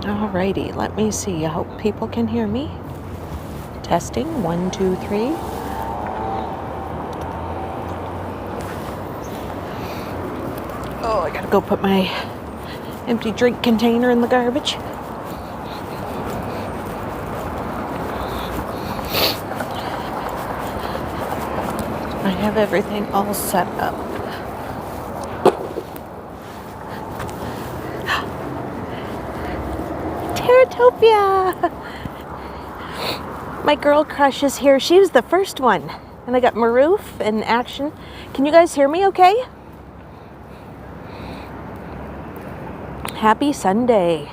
Alrighty, let me see. I hope people can hear me. Testing, 1, 2, 3. Oh, I gotta go put my empty drink container in the garbage. I have everything all set up. Teratopia! My girl crush is here. She was the first one. And I got Maroof and Action. Can you guys hear me okay? Happy Sunday.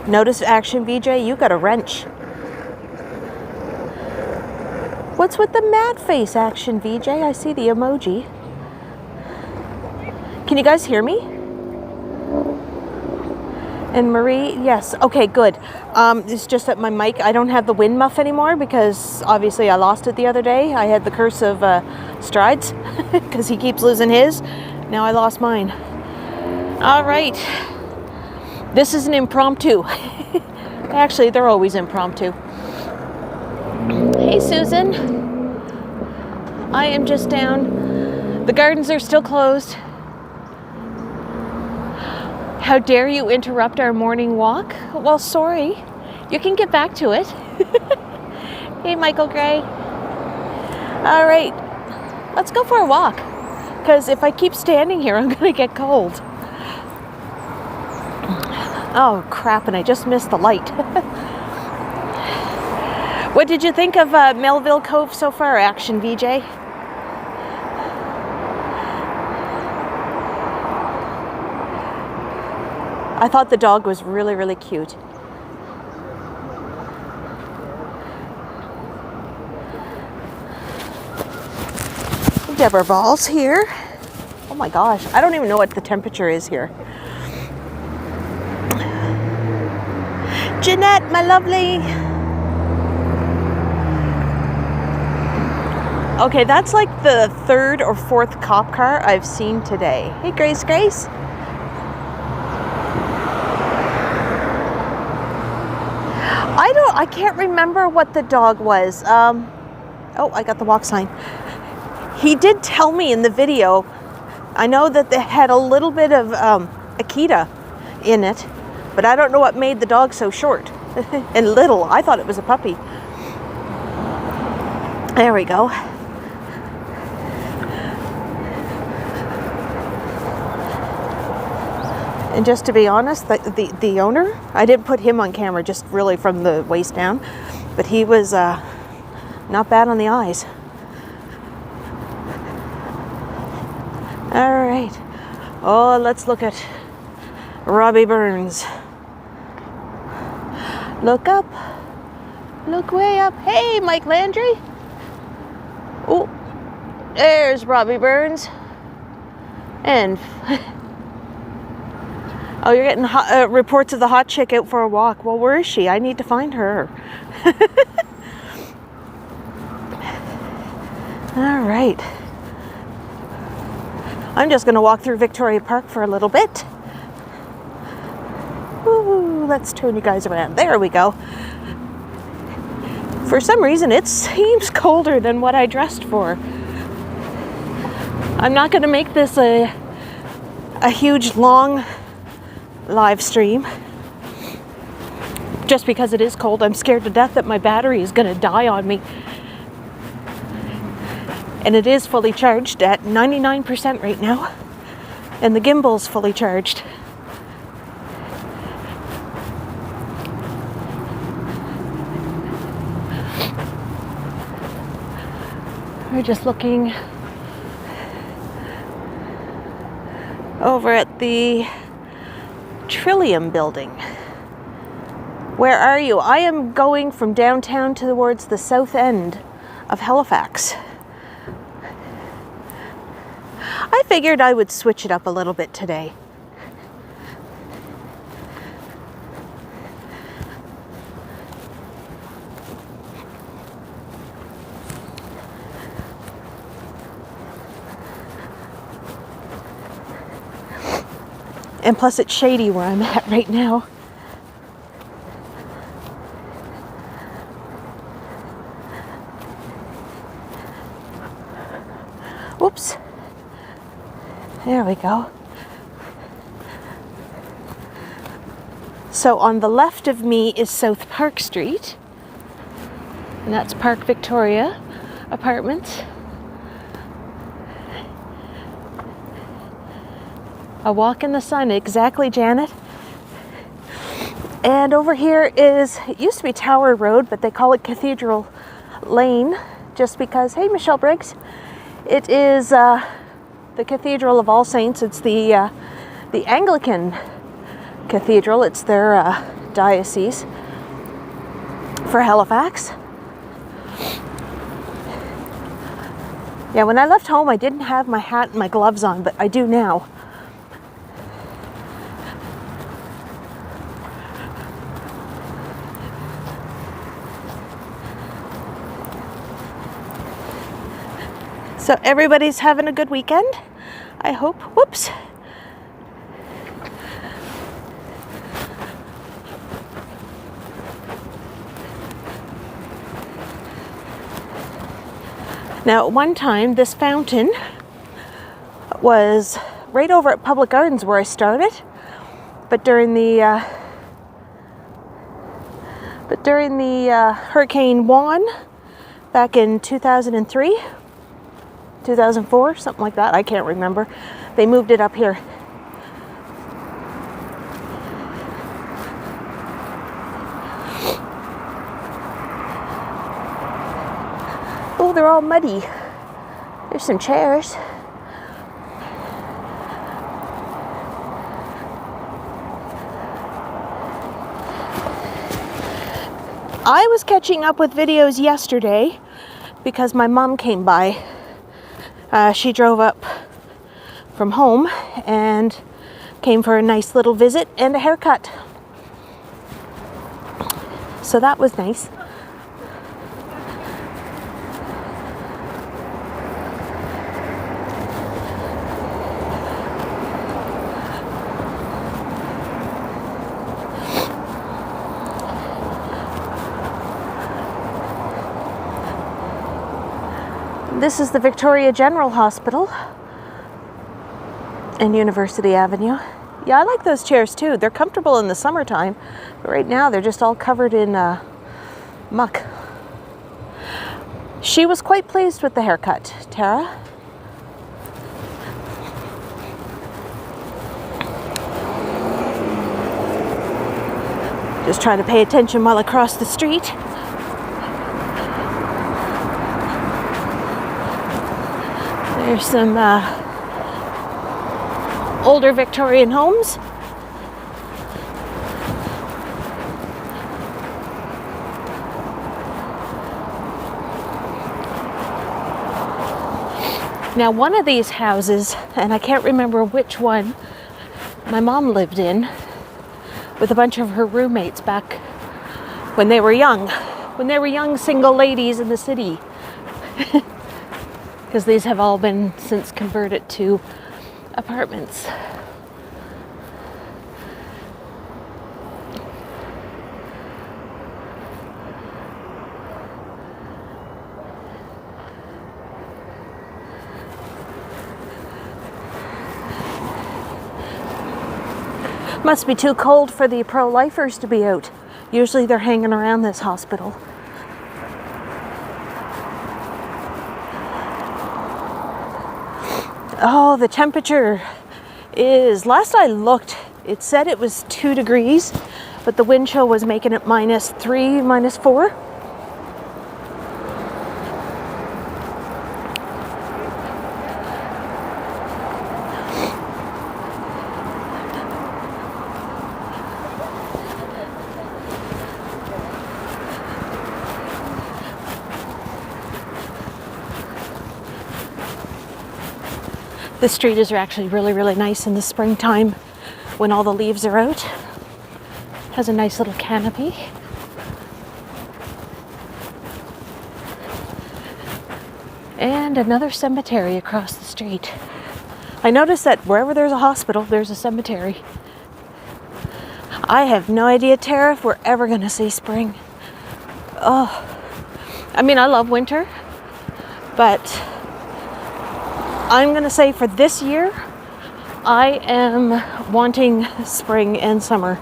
Notice Action VJ, you got a wrench. What's with the mad face, Action VJ? I see the emoji. Can you guys hear me? And Marie, yes. Okay, good. It's just that my mic, I don't have the wind muff anymore because obviously I lost it the other day. I had the curse of Strides because he keeps losing his. Now I lost mine. All right. This is an impromptu. Actually, they're always impromptu. Hey, Susan. I am just down. The gardens are still closed. How dare you interrupt our morning walk? Well, sorry. You can get back to it. Hey, Michael Gray. All right. Let's go for a walk. Because if I keep standing here, I'm going to get cold. Oh, crap. And I just missed the light. What did you think of Melville Cove so far, Action VJ? I thought the dog was really, really cute. Deborah Ball's here. Oh my gosh, I don't even know what the temperature is here. Jeanette, my lovely. Okay, that's like the 3rd or 4th cop car I've seen today. Hey, Grace. I can't remember what the dog was. Oh, I got the walk sign. He did tell me in the video. I know that they had a little bit of Akita in it, but I don't know what made the dog so short and little. I thought it was a puppy. There we go. And just to be honest, the owner, I didn't put him on camera, just really from the waist down, but he was not bad on the eyes. All right. Oh, let's look at Robbie Burns. Look up. Look way up. Hey, Mike Landry. Oh, there's Robbie Burns. And oh, you're getting reports of the hot chick out for a walk. Well, where is she? I need to find her. All right. I'm just going to walk through Victoria Park for a little bit. Ooh, let's turn you guys around. There we go. For some reason, it seems colder than what I dressed for. I'm not going to make this a huge, long live stream. Just because it is cold, I'm scared to death that my battery is going to die on me. And it is fully charged at 99% right now. And the gimbal's fully charged. We're just looking over at the Trillium building. Where are you? I am going from downtown towards the south end of Halifax. I figured I would switch it up a little bit today. And plus it's shady where I'm at right now. Whoops. There we go. So on the left of me is South Park Street. And that's Park Victoria Apartments. A walk in the sun, exactly, Janet. And over here is, it used to be Tower Road, but they call it Cathedral Lane, just because, hey, Michelle Briggs, it is the Cathedral of All Saints. It's the Anglican Cathedral. It's their diocese for Halifax. Yeah, when I left home, I didn't have my hat and my gloves on, but I do now. So everybody's having a good weekend, I hope. Whoops. Now, at one time, this fountain was right over at Public Gardens where I started, but during the Hurricane Juan back in 2003, 2004, something like that, I can't remember, they moved it up here. Oh, they're all muddy. There's some chairs. I was catching up with videos yesterday because my mom came by. She drove up from home and came for a nice little visit and a haircut. So that was nice. This is the Victoria General Hospital and University Avenue. Yeah, I like those chairs too. They're comfortable in the summertime, but right now they're just all covered in muck. She was quite pleased with the haircut, Tara. Just trying to pay attention while I cross the street. There's some older Victorian homes. Now, one of these houses, and I can't remember which one, my mom lived in with a bunch of her roommates back when they were young. When they were young single ladies in the city. Because these have all been since converted to apartments. Must be too cold for the pro-lifers to be out. Usually they're hanging around this hospital. Oh, the temperature is, last I looked, it said it was 2 degrees, but the wind chill was making it -3, -4. The street is actually really, really nice in the springtime when all the leaves are out. Has a nice little canopy. And another cemetery across the street. I noticed that wherever there's a hospital, there's a cemetery. I have no idea, Tara, if we're ever going to see spring. Oh, I mean, I love winter, but I'm going to say for this year, I am wanting spring and summer.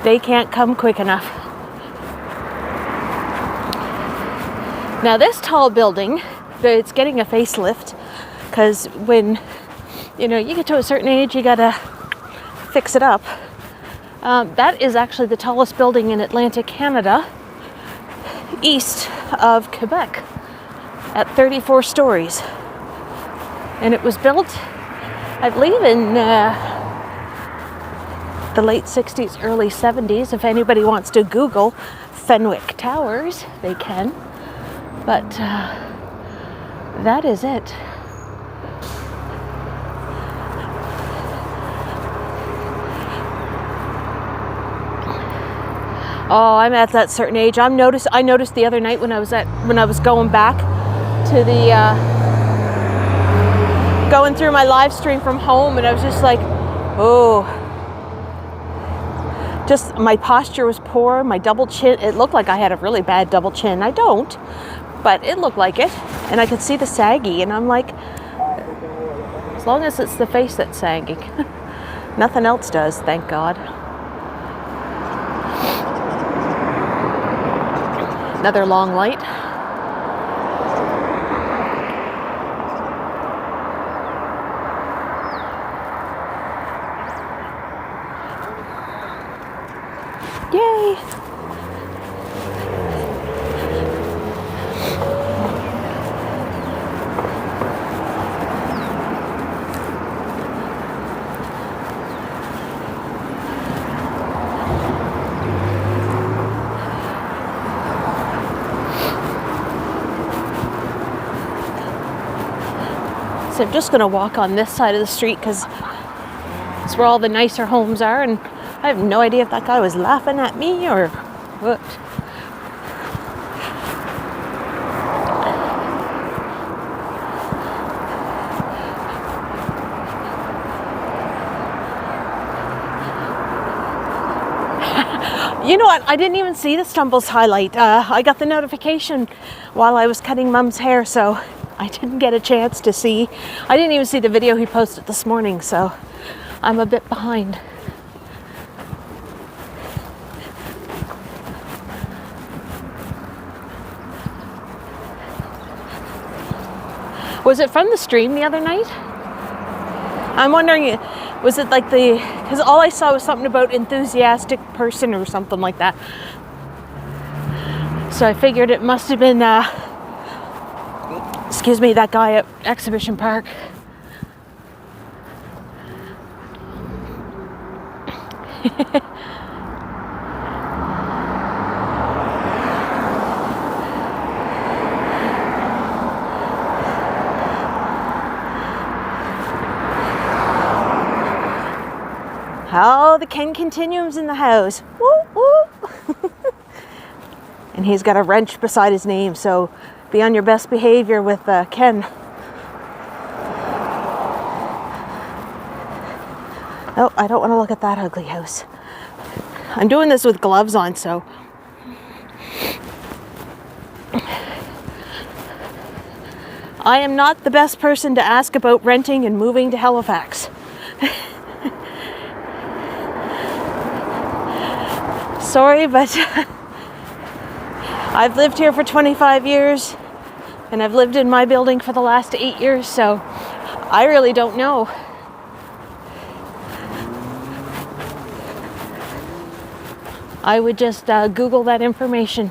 They can't come quick enough. Now this tall building, it's getting a facelift, because when, you know, you get to a certain age, you gotta fix it up. That is actually the tallest building in Atlantic Canada, east of Quebec, at 34 stories. And it was built, I believe, in the late 60s, early 70s. If anybody wants to Google Fenwick Towers, they can. But that is it. Oh, I'm at that certain age. I noticed the other night when I was going back to the going through my live stream from home, and I was just like, oh, just my posture was poor. My double chin, it looked like I had a really bad double chin. I don't, but it looked like it, and I could see the saggy, and I'm like, as long as it's the face that's sagging, nothing else does, thank God. Another long light. Yay! So I'm just going to walk on this side of the street because it's where all the nicer homes are, and I have no idea if that guy was laughing at me or what. You know what? I didn't even see the Stumbles highlight. I got the notification while I was cutting Mum's hair, so I didn't get a chance to see. I didn't even see the video he posted this morning, so I'm a bit behind. Was it from the stream the other night? I'm wondering, was it like because all I saw was something about enthusiastic person or something like that. So I figured it must have been, excuse me, that guy at Exhibition Park. Oh, the Ken Continuum's in the house. Woo, woo. And he's got a wrench beside his name, so be on your best behavior with Ken. Oh, I don't want to look at that ugly house. I'm doing this with gloves on, so. I am not the best person to ask about renting and moving to Halifax. Sorry, but I've lived here for 25 years, and I've lived in my building for the last 8 years, so I really don't know. I would just Google that information.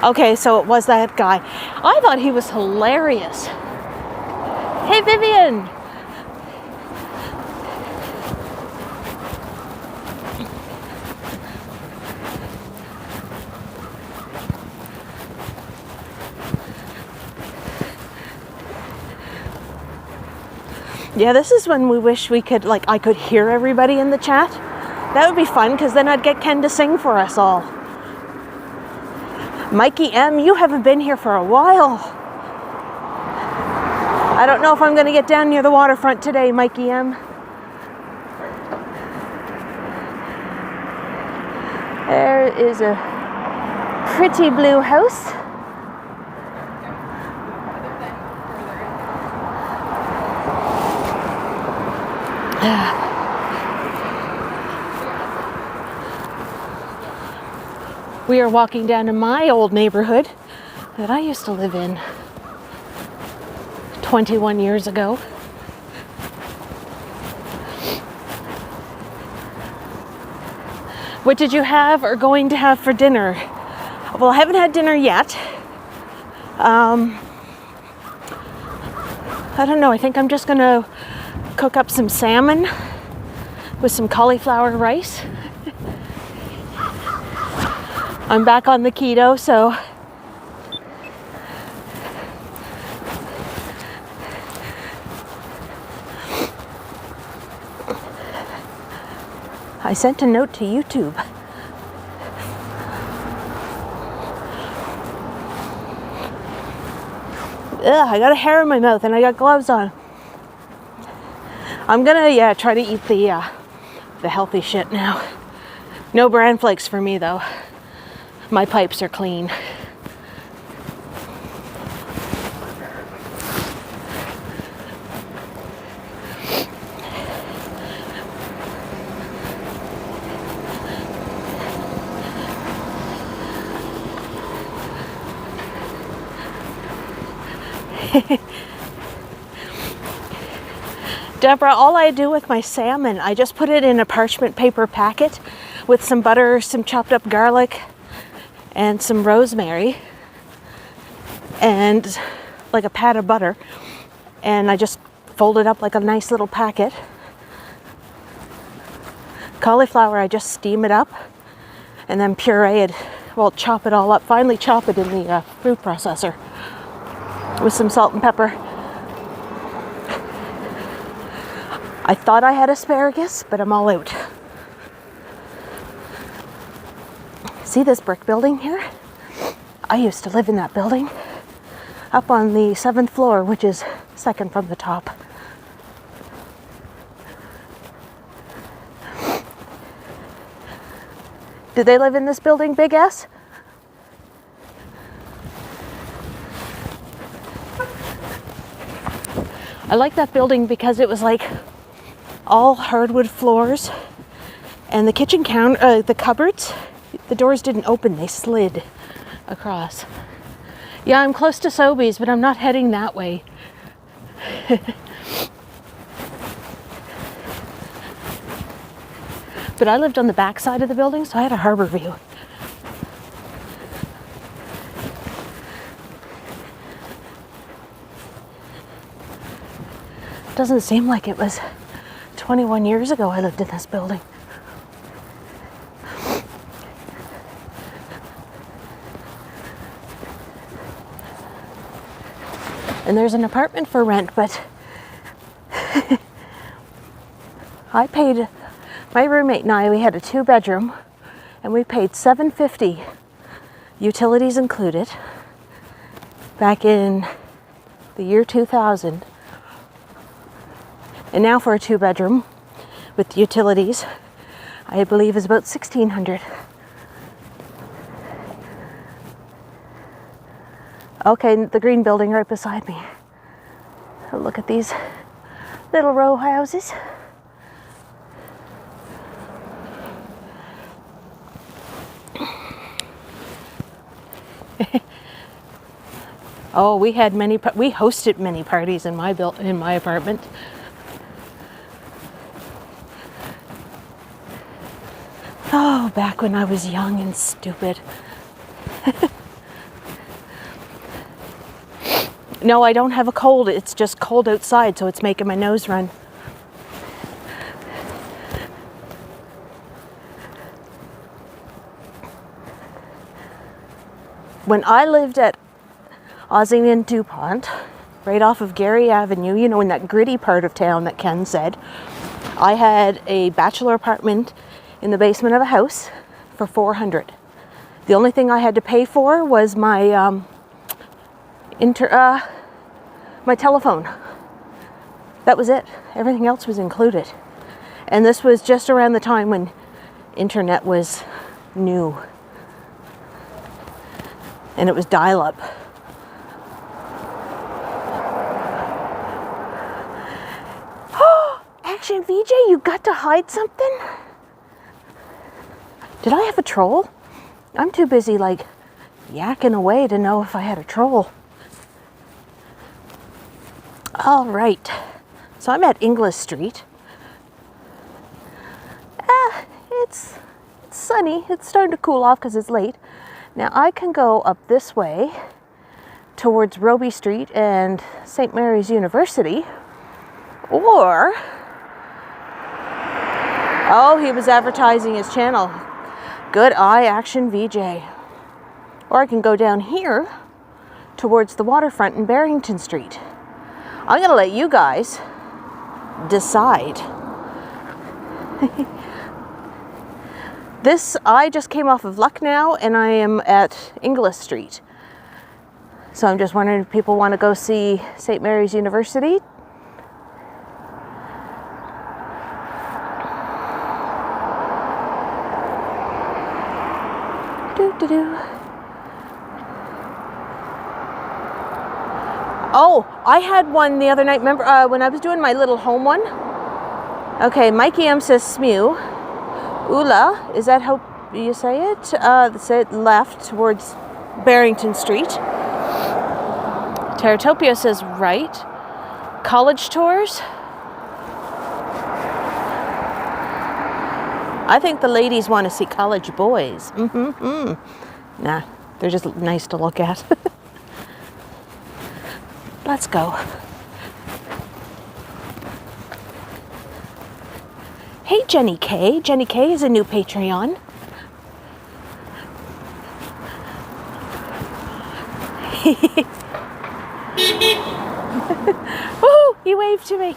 Okay, so it was that guy. I thought he was hilarious. Hey, Vivian! Yeah, this is when we wish we could, like, I could hear everybody in the chat. That would be fun, because then I'd get Ken to sing for us all. Mikey M, you haven't been here for a while. I don't know if I'm going to get down near the waterfront today, Mikey M. There is a pretty blue house. We are walking down to my old neighborhood that I used to live in 21 years ago. What did you have or going to have for dinner? Well, I haven't had dinner yet. I don't know, I think I'm just gonna cook up some salmon with some cauliflower rice. I'm back on the keto, so I sent a note to YouTube. Ugh, I got a hair in my mouth and I got gloves on. I'm gonna try to eat the healthy shit now. No bran flakes for me though. My pipes are clean. Deborah, all I do with my salmon, I just put it in a parchment paper packet with some butter, some chopped up garlic, and some rosemary, and like a pat of butter, and I just fold it up like a nice little packet. Cauliflower, I just steam it up and then puree it, well, chop it all up, finally chop it in the food processor with some salt and pepper. I thought I had asparagus, but I'm all out. See this brick building here? I used to live in that building up on the 7th floor, which is second from the top. Did they live in this building, Big S? I like that building because it was like all hardwood floors, and the kitchen counter, the cupboards, the doors didn't open, they slid across. Yeah, I'm close to Sobeys, but I'm not heading that way. But I lived on the back side of the building, so I had a harbor view. Doesn't seem like it was 21 years ago I lived in this building. And there's an apartment for rent, but I paid, my roommate and I, we had a 2-bedroom, and we paid $750, utilities included, back in the year 2000. And now for a 2-bedroom with utilities, I believe is about $1,600. Okay, the green building right beside me. Look at these little row houses. Oh, we hosted many parties in my apartment. Oh, back when I was young and stupid. No, I don't have a cold. It's just cold outside, so it's making my nose run. When I lived at Ossing and DuPont, right off of Gary Avenue, you know, in that gritty part of town that Ken said, I had a bachelor apartment in the basement of a house for $400. The only thing I had to pay for was my my telephone. That was it. Everything else was included. And this was just around the time when internet was new. And it was dial-up. Oh, Action VJ, you got to hide something? Did I have a troll? I'm too busy like yakking away to know if I had a troll. All right, so I'm at Inglis Street. It's sunny. It's starting to cool off because it's late. Now I can go up this way towards Roby Street and St. Mary's University, or, oh, he was advertising his channel. Good eye, Action VJ. Or I can go down here towards the waterfront in Barrington Street. I'm gonna let you guys decide. I just came off of Lucknow and I am at Inglis Street. So I'm just wondering if people want to go see St. Mary's University. Oh, I had one the other night. Remember when I was doing my little home one? Okay, Mikey M says Smew. Ula, is that how you say it? Say it left towards Barrington Street. Teratopia says right. College tours. I think the ladies want to see college boys. Nah, they're just nice to look at. Let's go. Hey, Jenny K. Jenny K is a new Patreon. Woohoo! You waved to me.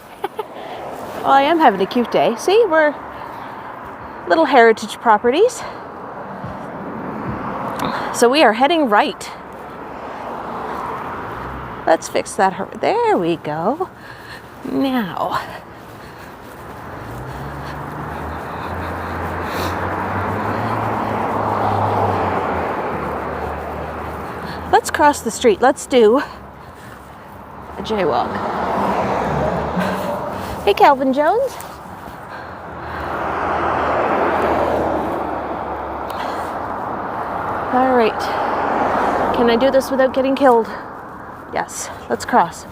Well, I am having a cute day. See, we're little heritage properties. So we are heading right. Let's fix that. There we go. Now. Let's cross the street. Let's do a jaywalk. Hey, Calvin Jones. All right. Can I do this without getting killed? Yes. Let's cross.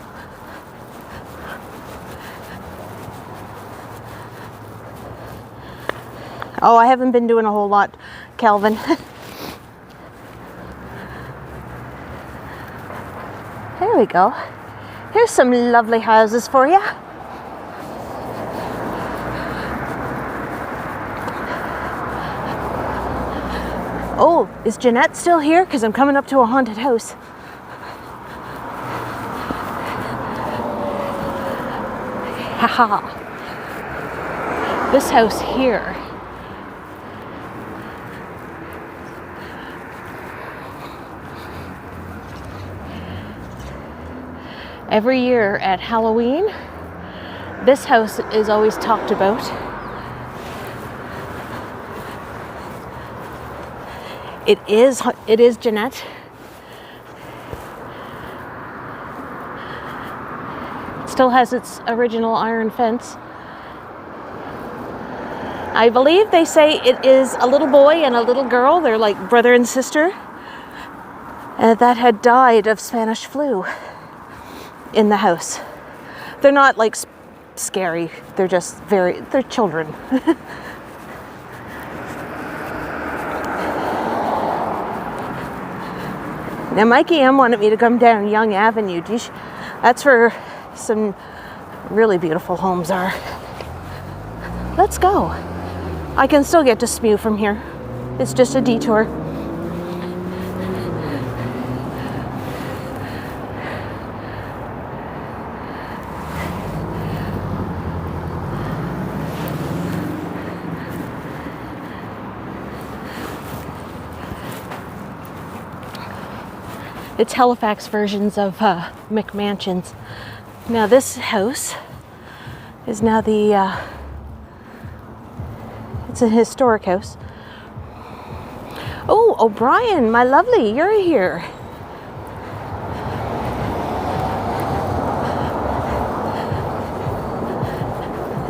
Oh, I haven't been doing a whole lot, Calvin. There we go. Here's some lovely houses for you. Oh, is Jeanette still here? Because I'm coming up to a haunted house. Haha. This house here. Every year at Halloween, this house is always talked about. It is Jeanette. It still has its original iron fence. I believe they say it is a little boy and a little girl. They're like brother and sister. That had died of Spanish flu in the house. They're not like scary. They're just they're children. Now Mikey M wanted me to come down Yonge Avenue. That's where some really beautiful homes are. Let's go. I can still get to Smew from here. It's just a detour. It's Halifax versions of McMansions. Now this house is now it's a historic house. Oh, O'Brien, my lovely, you're here.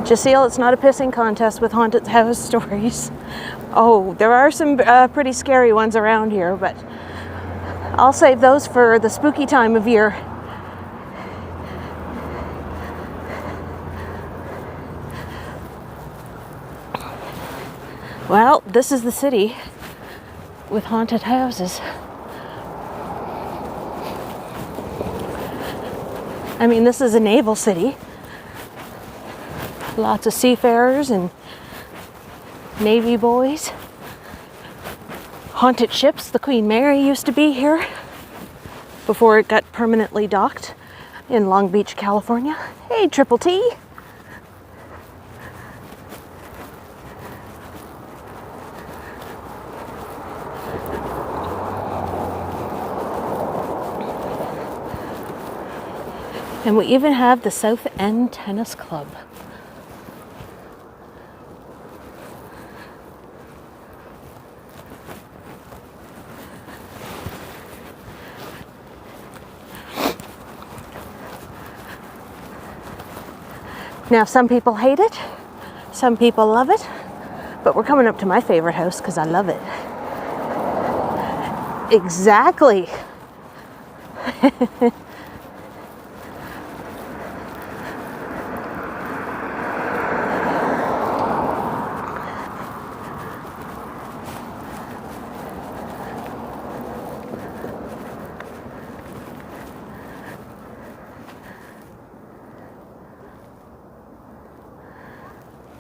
Jaceel, it's not a pissing contest with haunted house stories. Oh, there are some pretty scary ones around here, but I'll save those for the spooky time of year. Well, this is the city with haunted houses. I mean, this is a naval city. Lots of seafarers and Navy boys. Haunted ships. The Queen Mary used to be here before it got permanently docked in Long Beach, California. Hey, Triple T. And we even have the South End Tennis Club. Now, some people hate it, some people love it, but we're coming up to my favorite house because I love it. Exactly.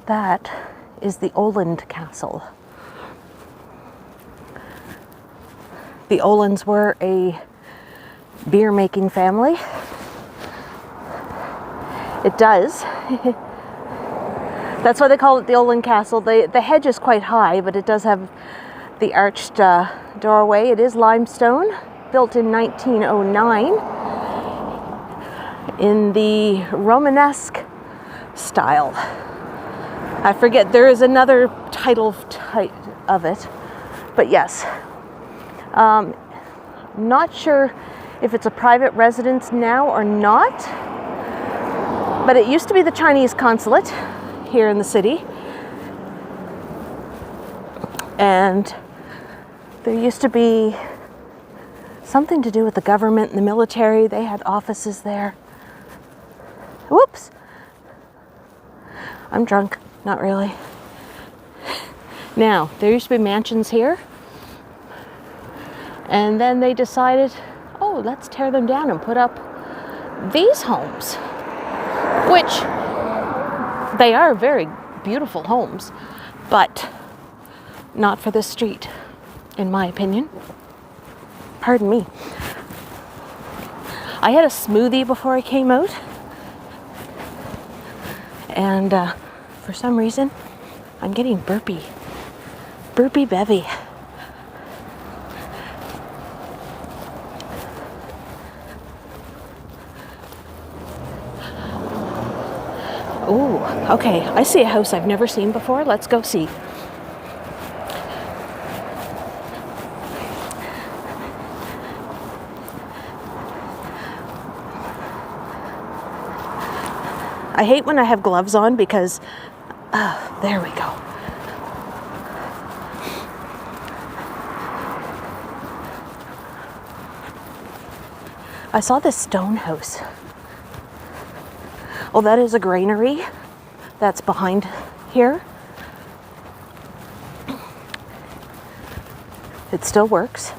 That is the Olinde Castle. The Olindes were a beer-making family. It does. That's why they call it the Olinde Castle. The hedge is quite high, but it does have the arched doorway. It is limestone, built in 1909 in the Romanesque style. I forget, there is another title of it, but yes. Not sure if it's a private residence now or not, but it used to be the Chinese consulate here in the city. And there used to be something to do with the government and the military. They had offices there. Whoops. I'm drunk. Not really. Now, there used to be mansions here. And then they decided, oh, let's tear them down and put up these homes. Which, they are very beautiful homes, but not for this street, in my opinion. Pardon me. I had a smoothie before I came out. And for some reason, I'm getting burpy. Burpy bevy. Ooh, okay. I see a house I've never seen before. Let's go see. I hate when I have gloves on because, there we go. I saw this stone house. Oh, that is a granary that's behind here. It still works.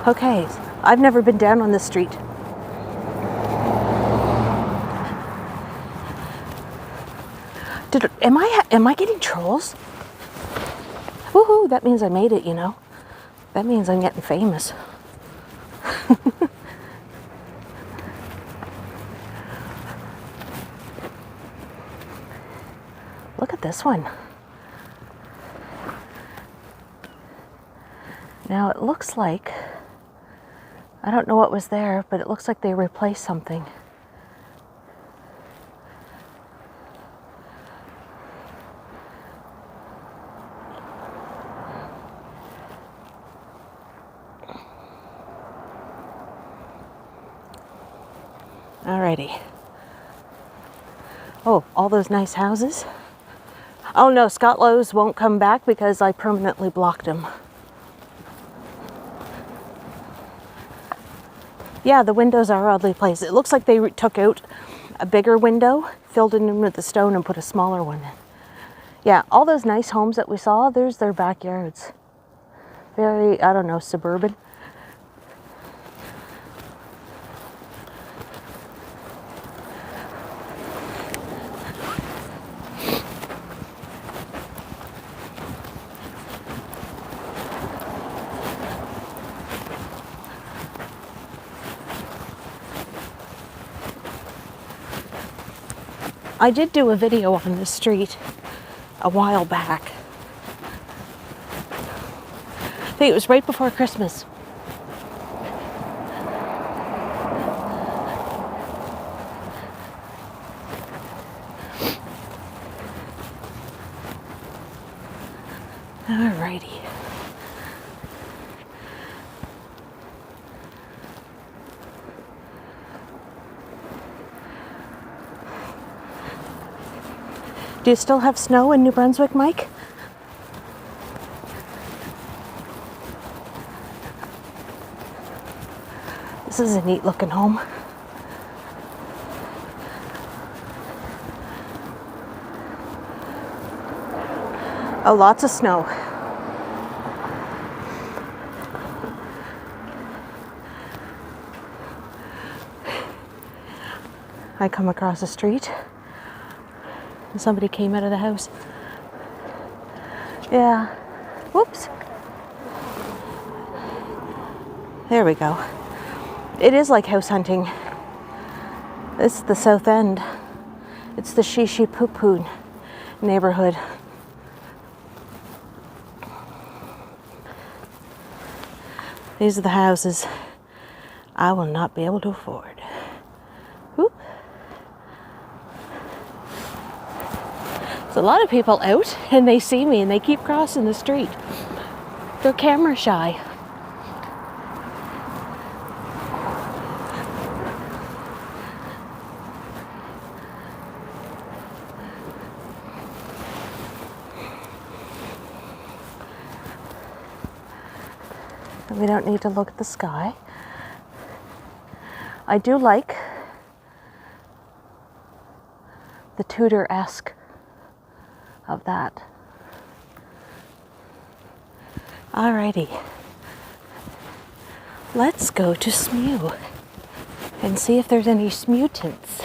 Okay, I've never been down on this street. Am I getting trolls? Woohoo, that means I made it, you know. That means I'm getting famous. Look at this one. Now it looks like, I don't know what was there, but it looks like they replaced something. Alrighty. Oh, all those nice houses. Oh no, Scott Lowe's won't come back because I permanently blocked him. Yeah, the windows are oddly placed. It looks like they took out a bigger window, filled it in with the stone, and put a smaller one in. Yeah, all those nice homes that we saw, there's their backyards. Very, I don't know, suburban. I did do a video on this street a while back. I think it was right before Christmas. Alrighty. Do you still have snow in New Brunswick, Mike? This is a neat looking home. Oh, lots of snow. I come across the street and somebody came out of the house. Yeah. Whoops. There we go. It is like house hunting. This is the South End. It's the Shishi Poo Poo neighborhood. These are the houses I will not be able to afford. Whoop. There's a lot of people out and they see me and they keep crossing the street. They're camera shy. We don't need to look at the sky. I do like the Tudor-esque of that. Alrighty. Let's go to Xumee and see if there's any smutants.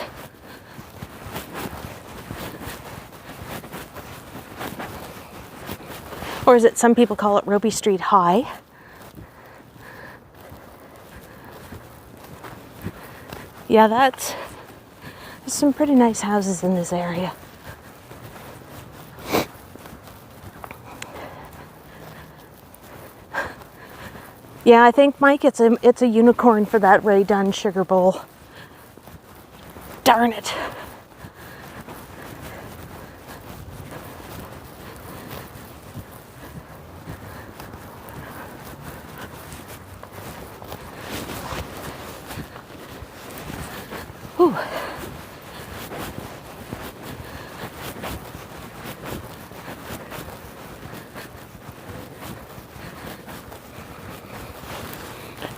Or is it, some people call it Roby Street High. Yeah, there's some pretty nice houses in this area. Yeah, I think, Mike, it's a unicorn for that Ray Dunn sugar bowl. Darn it. Whew.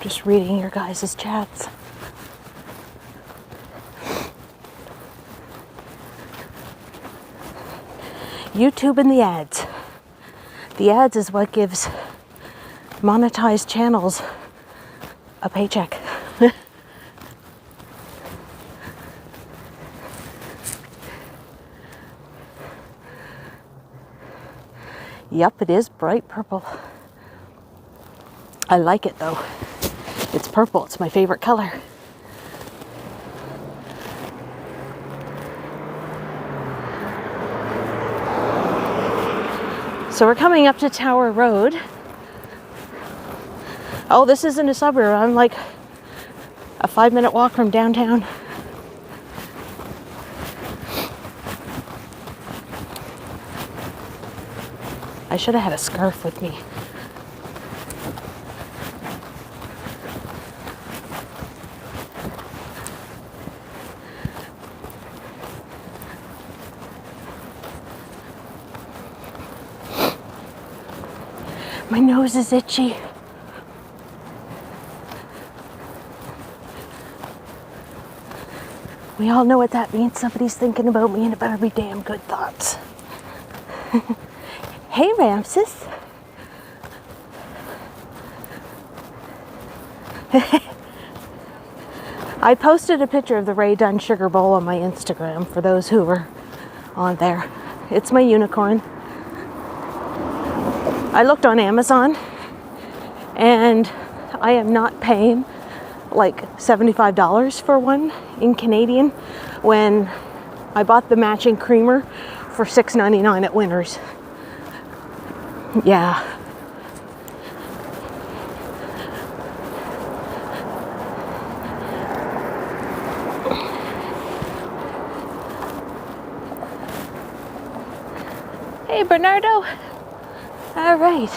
Just reading your guys' chats. YouTube and the ads. The ads is what gives monetized channels a paycheck. Yep, it is bright purple. I like it though. It's purple, it's my favorite color. So we're coming up to Tower Road. Oh, this isn't a suburb. I'm like a 5-minute walk from downtown. I should have had a scarf with me. My nose is itchy. We all know what that means. Somebody's thinking about me and it better be damn good thoughts. Hey, Ramses. I posted a picture of the Ray Dunn sugar bowl on my Instagram for those who were on there. It's my unicorn. I looked on Amazon and I am not paying like $75 for one in Canadian when I bought the matching creamer for $6.99 at Winners. Yeah. Hey, Bernardo. All right.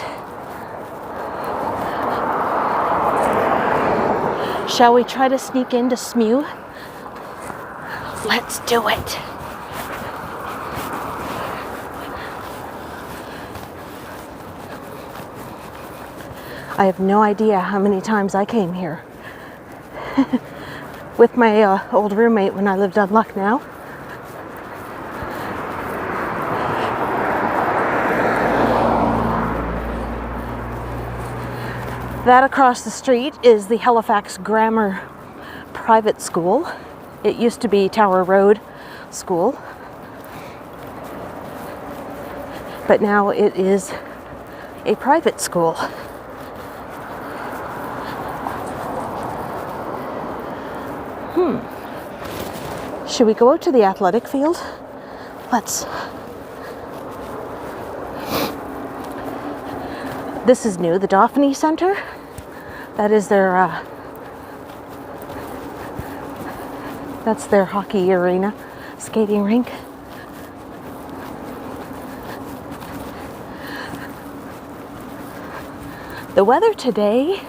Shall we try to sneak into Xumee? Let's do it. I have no idea how many times I came here with my old roommate when I lived on Lucknow. That across the street is the Halifax Grammar Private School. It used to be Tower Road School, but now it is a private school. Should we go out to the athletic field? Let's. This is new, the Dauphiny Center. That is their, that's their hockey arena, skating rink. The weather today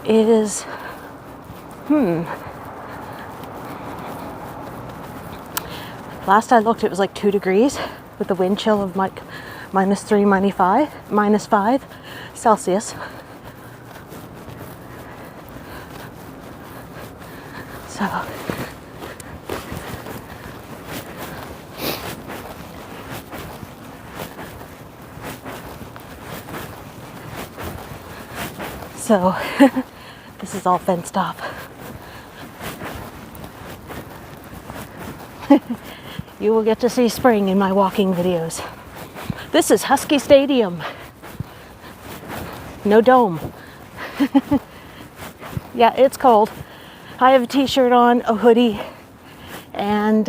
is, last I looked it was like 2 degrees with the wind chill of like -3, -5 Celsius. So this is all fenced off. You will get to see spring in my walking videos. This is Husky Stadium. No dome. Yeah, it's cold. I have a t-shirt on, a hoodie, and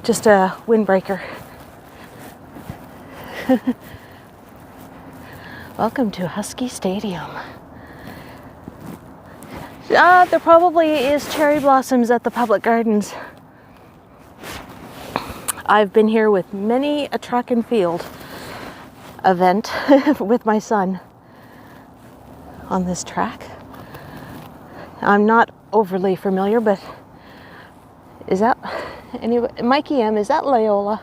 just a windbreaker. Welcome to Husky Stadium. There probably is cherry blossoms at the public gardens. I've been here with many a track and field event with my son on this track. I'm not overly familiar, but is that anyway? Mikey M, is that Loyola?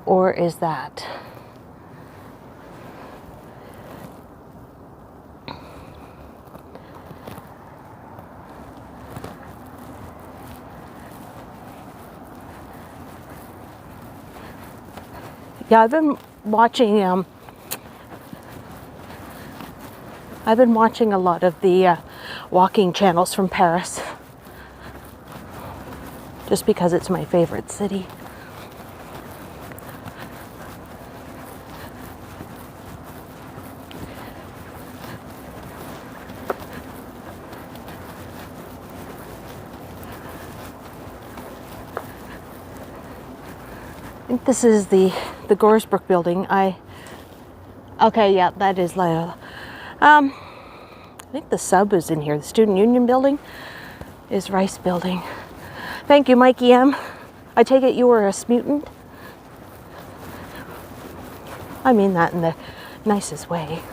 Or is that? Yeah, I've been watching a lot of the walking channels from Paris, just because it's my favorite city. I think this is the Goresbrook building. Okay, yeah, that is Loyola. I think the sub is in here. The Student Union building is Rice building. Thank you, Mikey M. I take it you were a Smutant? I mean that in the nicest way.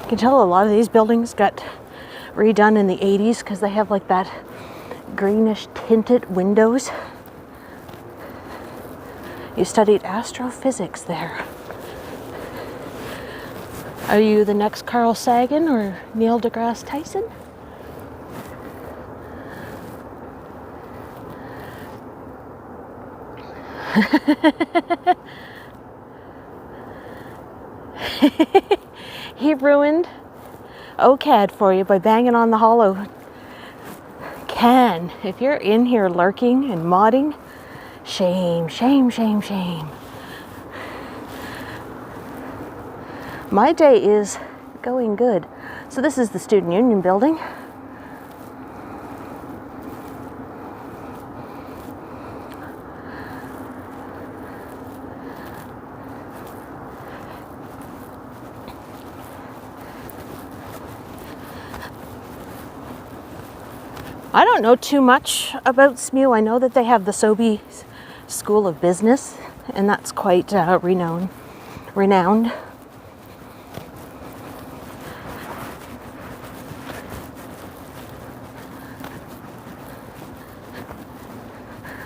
You can tell a lot of these buildings got redone in the 80s because they have like that greenish tinted windows. You studied astrophysics there. Are you the next Carl Sagan or Neil deGrasse Tyson? He ruined OCAD for you by banging on the hollow can. If you're in here lurking and modding, shame, shame, shame, shame. My day is going good. So this is the Student Union building. I don't know too much about SMU. I know that they have the Sobey School of Business, and that's quite renowned.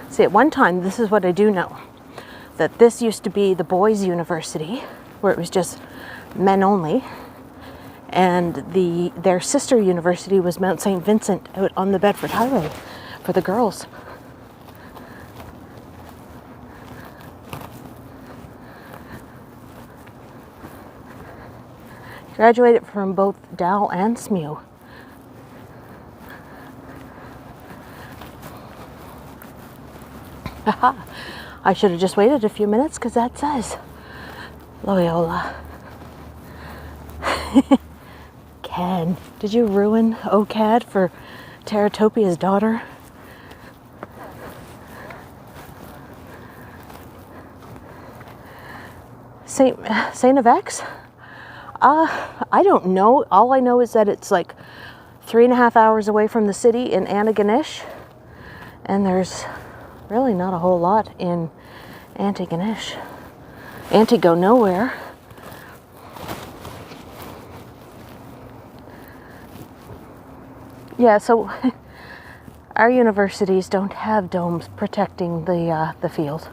See, at one time, this is what I do know, that this used to be the boys' university, where it was just men only. And their sister university was Mount St. Vincent out on the Bedford Highway for the girls. Graduated from both Dal and SMU. Haha, I should have just waited a few minutes because that says Loyola. Ken, did you ruin OCAD for Teratopia's daughter? Saint of X? I don't know. All I know is that it's like 3.5 hours away from the city in Antigonish, and there's really not a whole lot in Antigonish. Anti-go nowhere. Yeah, so our universities don't have domes protecting the field.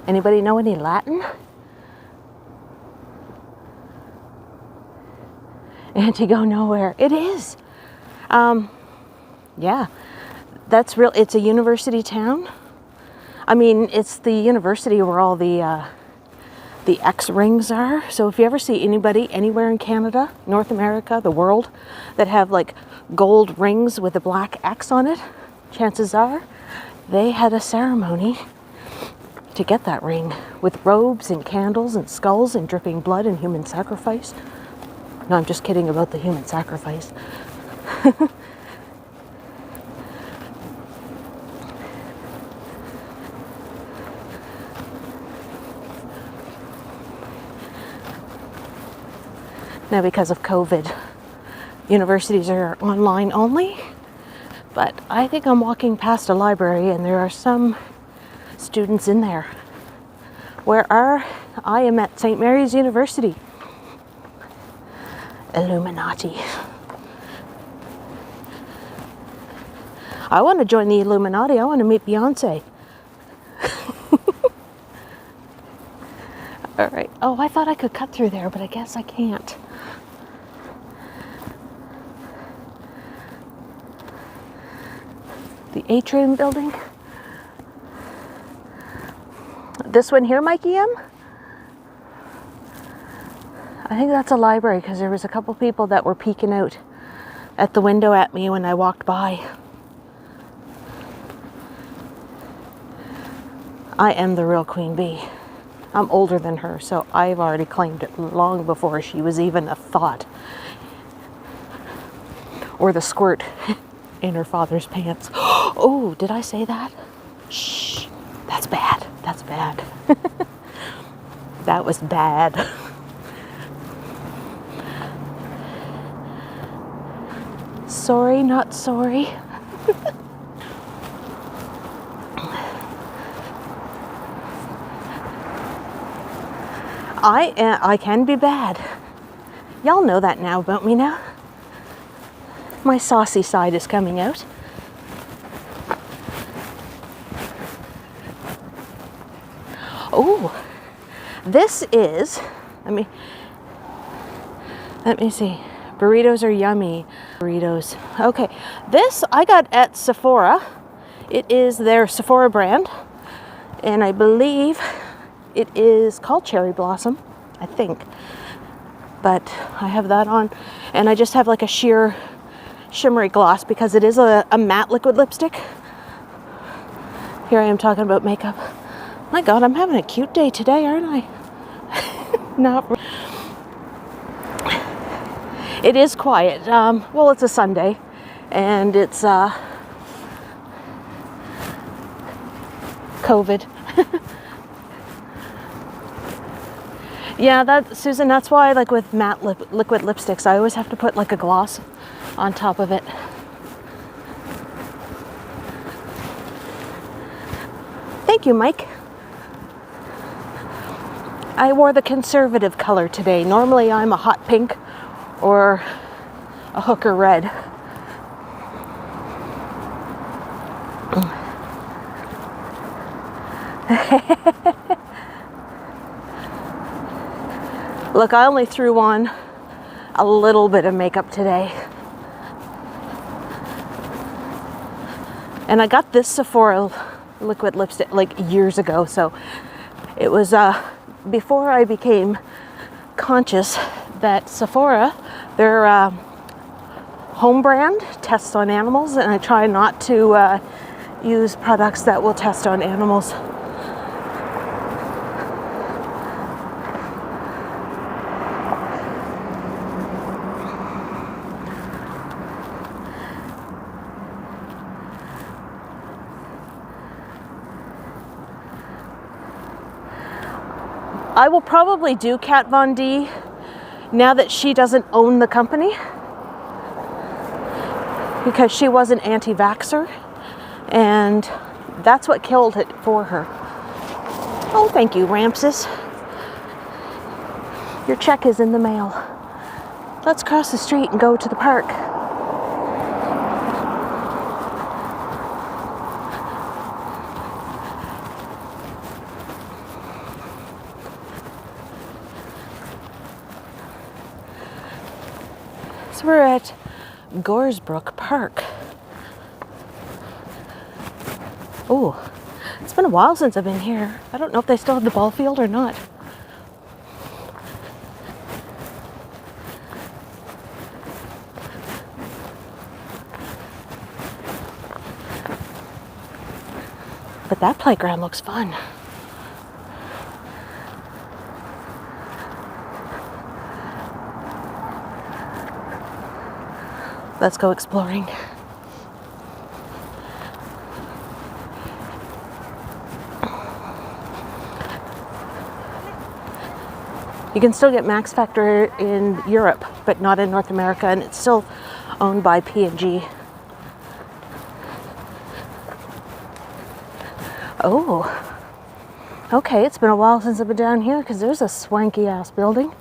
Anybody know any Latin? Anti-go nowhere. It is. Yeah, that's real. It's a university town. I mean, it's the university where all the X rings are. So if you ever see anybody anywhere in Canada, North America, the world, that have like gold rings with a black X on it, chances are they had a ceremony to get that ring with robes and candles and skulls and dripping blood and human sacrifice. No, I'm just kidding about the human sacrifice. Now, because of COVID, universities are online only, but I think I'm walking past a library and there are some students in there. I am at St. Mary's University. Illuminati. I want to join the Illuminati. I want to meet Beyonce. All right. Oh, I thought I could cut through there, but I guess I can't. The Atrium building. This one here, Mikey M? I think that's a library because there was a couple people that were peeking out at the window at me when I walked by. I am the real Queen Bee. I'm older than her, so I've already claimed it long before she was even a thought. Or the squirt in her father's pants. Oh, did I say that? Shh, that's bad. That's bad. That was bad. Sorry, not sorry. I can be bad. Y'all know that now about me now. My saucy side is coming out. Oh, this is, let me see. Burritos are yummy. Burritos. Okay, this I got at Sephora. It is their Sephora brand, and I believe it is called Cherry Blossom, I think. But I have that on, and I just have like a sheer shimmery gloss because it is a matte liquid lipstick. Here I am talking about makeup. My God, I'm having a cute day today, aren't I? Not really. It is quiet. Well, it's a Sunday, and it's COVID. Yeah, Susan, that's why, like with matte liquid lipsticks, I always have to put like a gloss on top of it. Thank you, Mike. I wore the conservative color today. Normally I'm a hot pink or a hooker red. Look, I only threw on a little bit of makeup today. And I got this Sephora liquid lipstick like years ago, so it was before I became conscious that Sephora, their home brand, tests on animals, and I try not to use products that will test on animals. I will probably do Kat Von D now that she doesn't own the company, because she was an anti-vaxxer, and that's what killed it for her. Oh, thank you, Ramses. Your check is in the mail. Let's cross the street and go to the park. We're at Goresbrook Park. Oh, it's been a while since I've been here. I don't know if they still have the ball field or not. But that playground looks fun. Let's go exploring. You can still get Max Factor in Europe, but not in North America, and it's still owned by P&G. Oh, okay, it's been a while since I've been down here because there's a swanky ass building.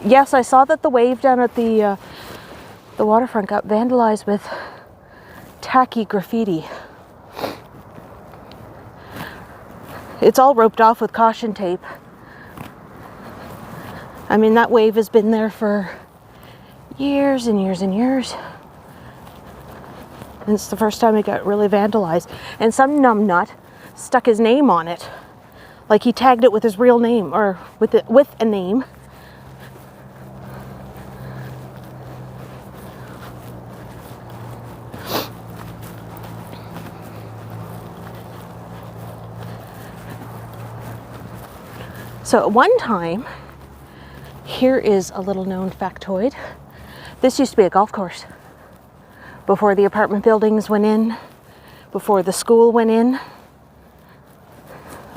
Yes, I saw that the wave down at the waterfront got vandalized with tacky graffiti. It's all roped off with caution tape. I mean, that wave has been there for years and years and years. And it's the first time it got really vandalized. And some numbnut stuck his name on it. Like he tagged it with his real name, or with a name. So at one time, here is a little known factoid. This used to be a golf course. Before the apartment buildings went in, before the school went in,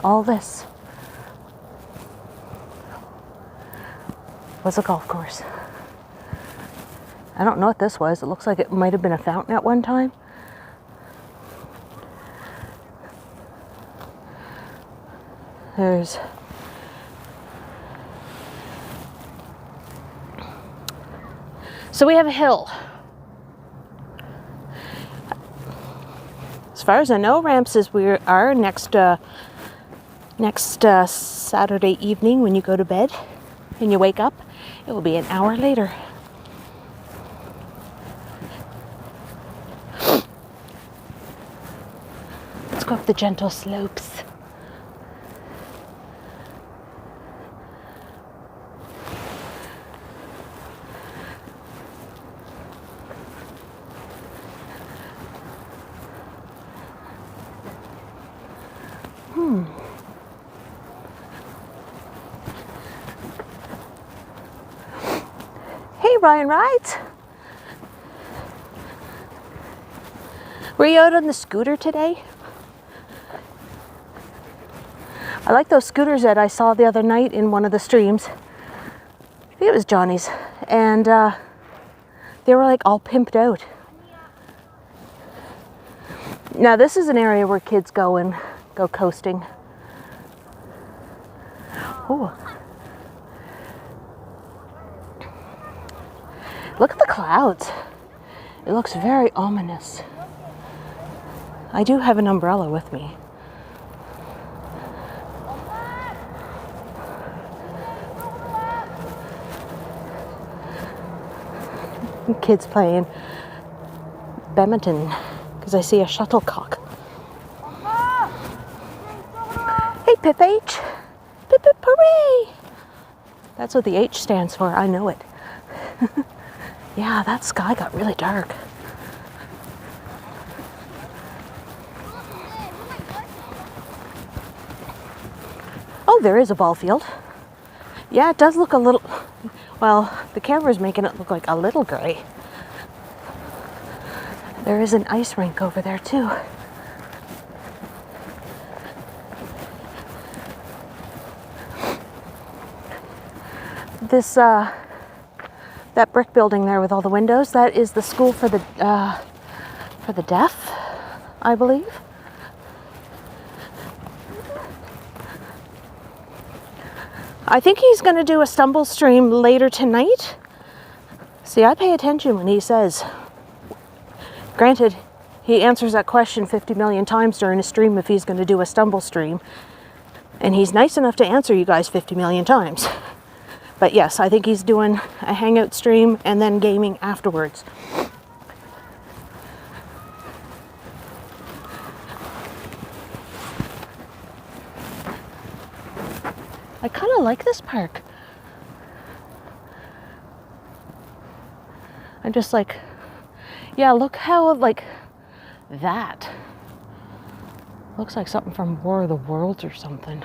all this was a golf course. I don't know what this was. It looks like it might have been a fountain at one time. There's So we have a hill. As far as I know, ramps is we are next Saturday evening when you go to bed and you wake up. It will be an hour later. Let's go up the gentle slopes. Hey, Ryan Rides. Were you out on the scooter today? I like those scooters that I saw the other night in one of the streams. I think it was Johnny's. And they were like all pimped out. Now this is an area where kids go and go coasting. Oh. Look at the clouds. It looks very ominous. I do have an umbrella with me. Kids playing badminton because I see a shuttlecock. Hey, Pip H. Pip Pip hooray! That's what the H stands for. I know it. Yeah, that sky got really dark. Oh, there is a ball field. Yeah, it does look a little, well, the camera's making it look like a little gray. There is an ice rink over there too. This, that brick building there with all the windows, that is the school for the deaf, I believe. I think he's going to do a stumble stream later tonight. See, I pay attention when he says. Granted, he answers that question 50 million times during a stream if he's going to do a stumble stream. And he's nice enough to answer you guys 50 million times. But yes, I think he's doing a hangout stream and then gaming afterwards. I kind of like this park. I'm just like, yeah, look how, like, that looks like something from War of the Worlds or something.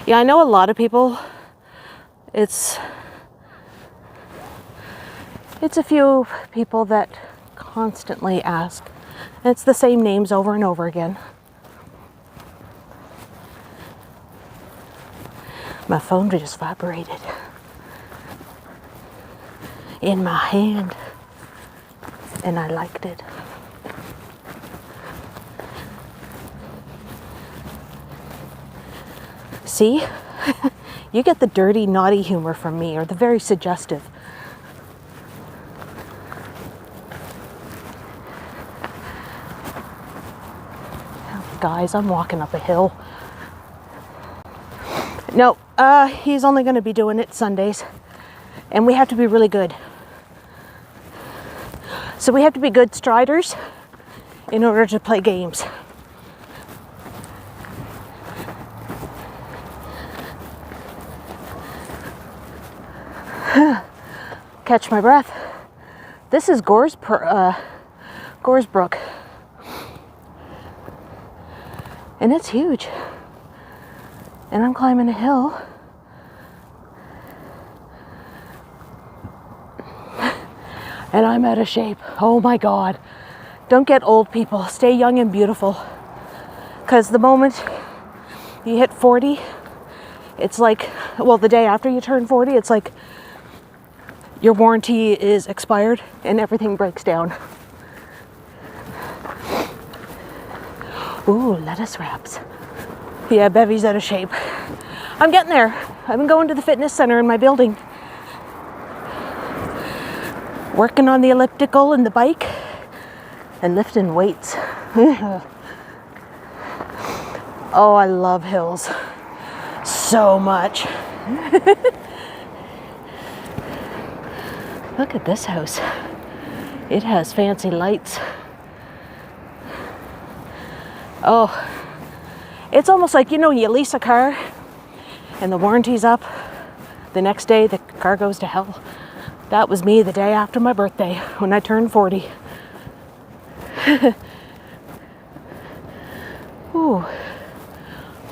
Yeah, I know a lot of people, it's a few people that constantly ask, and it's the same names over and over again. My phone just vibrated in my hand, and I liked it. See? You get the dirty, naughty humor from me, or the very suggestive. Guys, I'm walking up a hill. No, he's only going to be doing it Sundays. And we have to be really good. So we have to be good striders in order to play games. Catch my breath. This is Goresbrook. And it's huge. And I'm climbing a hill. And I'm out of shape. Oh my God. Don't get old, people. Stay young and beautiful. Because the moment you hit 40, it's like, well, the day after you turn 40, it's like your warranty is expired and everything breaks down. Ooh, lettuce wraps. Yeah, Bevy's out of shape. I'm getting there. I've been going to the fitness center in my building. Working on the elliptical and the bike and lifting weights. Oh, I love hills so much. Look at this house. It has fancy lights. Oh, it's almost like, you know, you lease a car and the warranty's up. The next day the car goes to hell. That was me the day after my birthday when I turned 40. Ooh.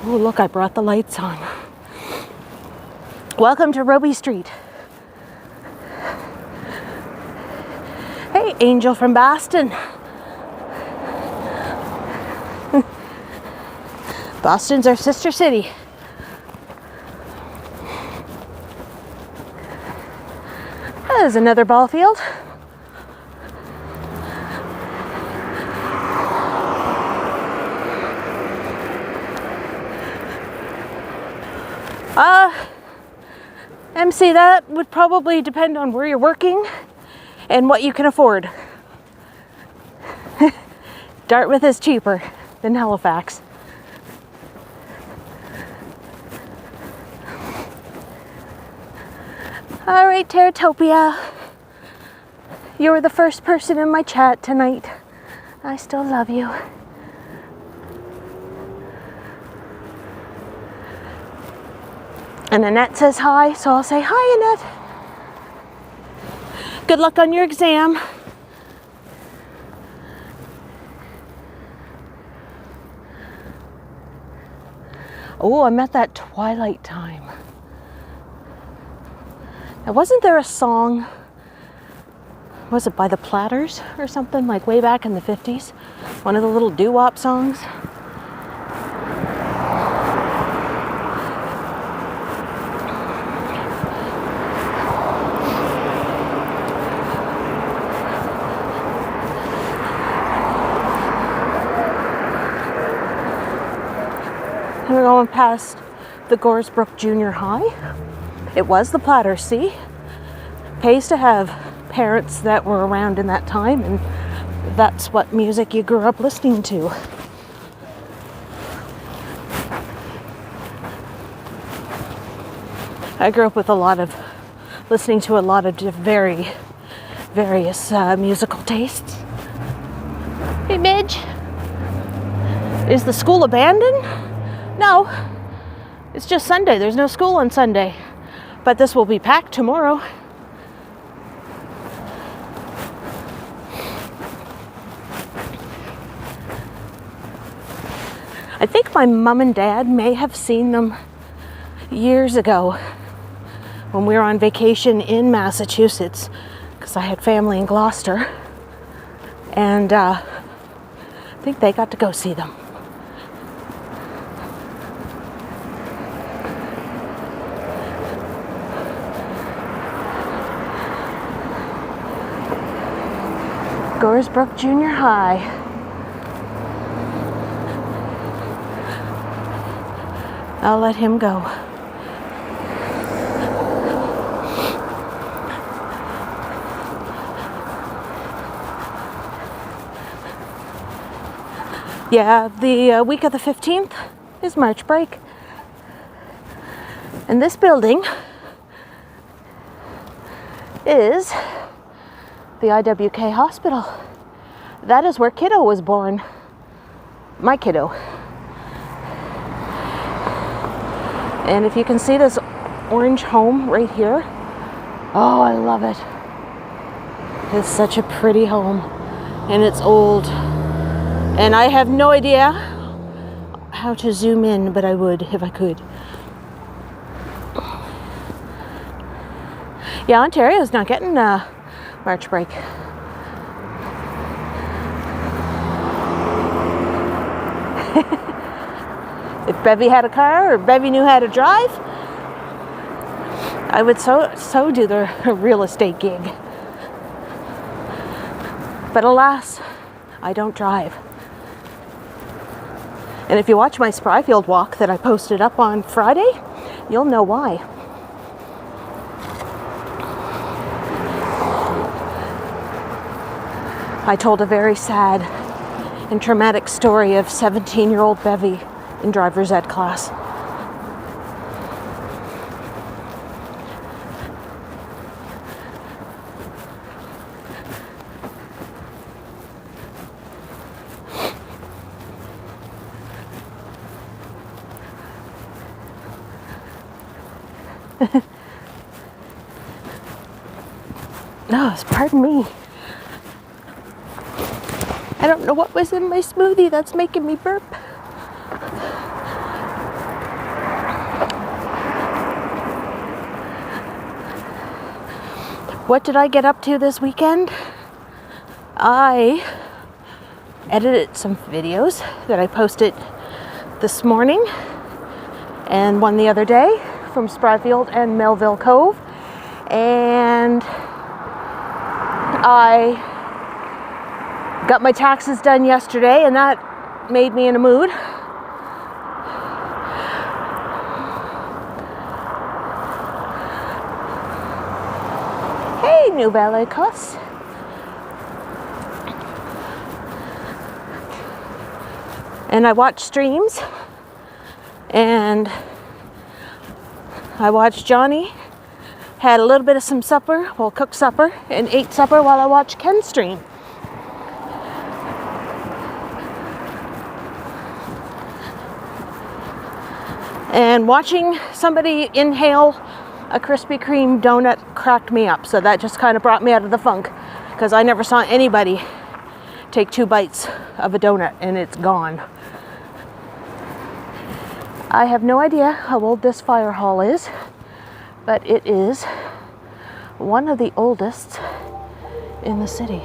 Oh, look, I brought the lights on. Welcome to Roby Street. Hey, Angel from Boston. Boston's our sister city. There's another ball field. MC, that would probably depend on where you're working and what you can afford. Dartmouth is cheaper than Halifax. All right, Teratopia. You were the first person in my chat tonight. I still love you. And Annette says hi, so I'll say hi, Annette. Good luck on your exam. Oh, I'm at that twilight time. Now, wasn't there a song, was it by the Platters or something, like way back in the 50s? One of the little doo-wop songs? We're going past the Goresbrook Junior High. It was the Platters, see? Pays to have parents that were around in that time, and that's what music you grew up listening to. I grew up with listening to a lot of various musical tastes. Hey, Midge. Is the school abandoned? No. It's just Sunday. There's no school on Sunday. But this will be packed tomorrow. I think my mom and dad may have seen them years ago when we were on vacation in Massachusetts, because I had family in Gloucester, and I think they got to go see them. Goresbrook Junior High. I'll let him go. Yeah, the week of the 15th is March break. And this building is the IWK hospital. That is where kiddo was born. My kiddo. And if you can see this orange home right here, oh, I love it. It's such a pretty home, and it's old. And I have no idea how to zoom in, but I would if I could. Yeah, Ontario's not getting March break. If Bevy had a car or Bevy knew how to drive, I would so do the real estate gig. But alas, I don't drive. And if you watch my Spryfield walk that I posted up on Friday, you'll know why. I told a very sad and traumatic story of 17-year-old Bevy in driver's ed class. No, pardon me. I don't know what was in my smoothie that's making me burp. What did I get up to this weekend? I edited some videos that I posted this morning and one the other day from Spryfield and Melville Cove, and I got my taxes done yesterday, and that made me in a mood. Hey, Nouvelle Écosse. And I watched streams, and I watched Johnny had a little bit of some supper, well, cooked supper, and ate supper while I watched Ken stream. And watching somebody inhale a Krispy Kreme donut cracked me up. So that just kind of brought me out of the funk, because I never saw anybody take 2 bites of a donut and it's gone. I have no idea how old this fire hall is, but it is one of the oldest in the city.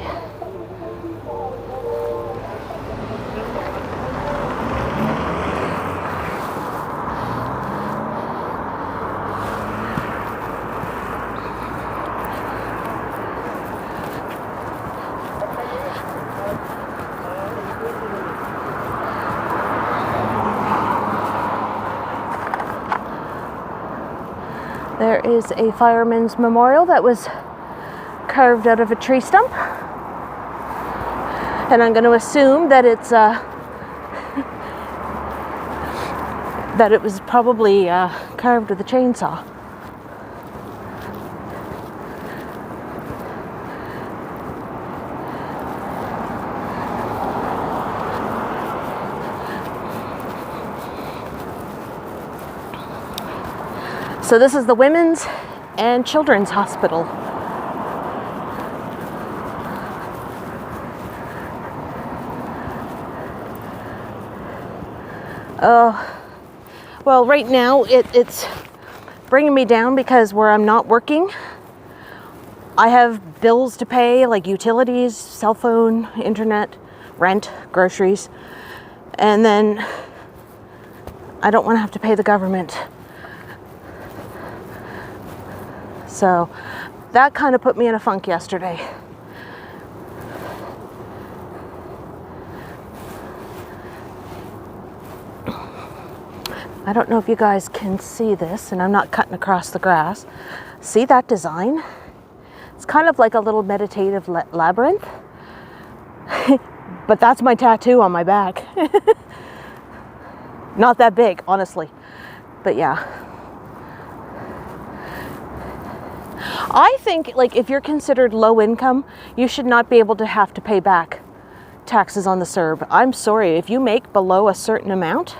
There is a fireman's memorial that was carved out of a tree stump. And I'm going to assume that it's that it was probably carved with a chainsaw. So this is the Women's and Children's Hospital. Well, right now it's bringing me down because where I'm not working, I have bills to pay, like utilities, cell phone, internet, rent, groceries, and then I don't want to have to pay the government. So that kind of put me in a funk yesterday. I don't know if you guys can see this, and I'm not cutting across the grass. See that design? It's kind of like a little meditative labyrinth. But that's my tattoo on my back. Not that big, honestly. But yeah. I think, like, if you're considered low income, you should not be able to have to pay back taxes on the CERB. I'm sorry, if you make below a certain amount,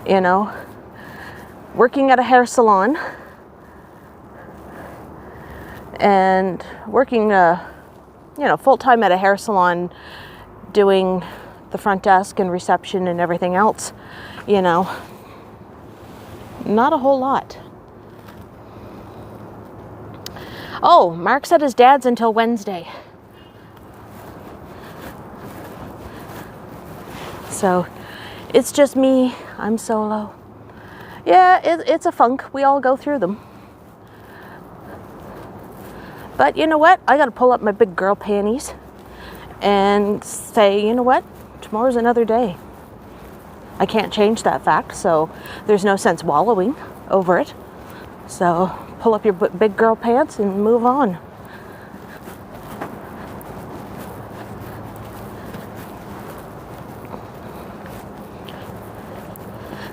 you know, working at a hair salon and working, full-time at a hair salon, doing the front desk and reception and everything else, you know, not a whole lot. Oh, Mark said his dad's until Wednesday. So it's just me. I'm solo. Yeah, it's a funk. We all go through them. But you know what? I got to pull up my big girl panties and say, you know what? Tomorrow's another day. I can't change that fact, so there's no sense wallowing over it. So pull up your big girl pants and move on.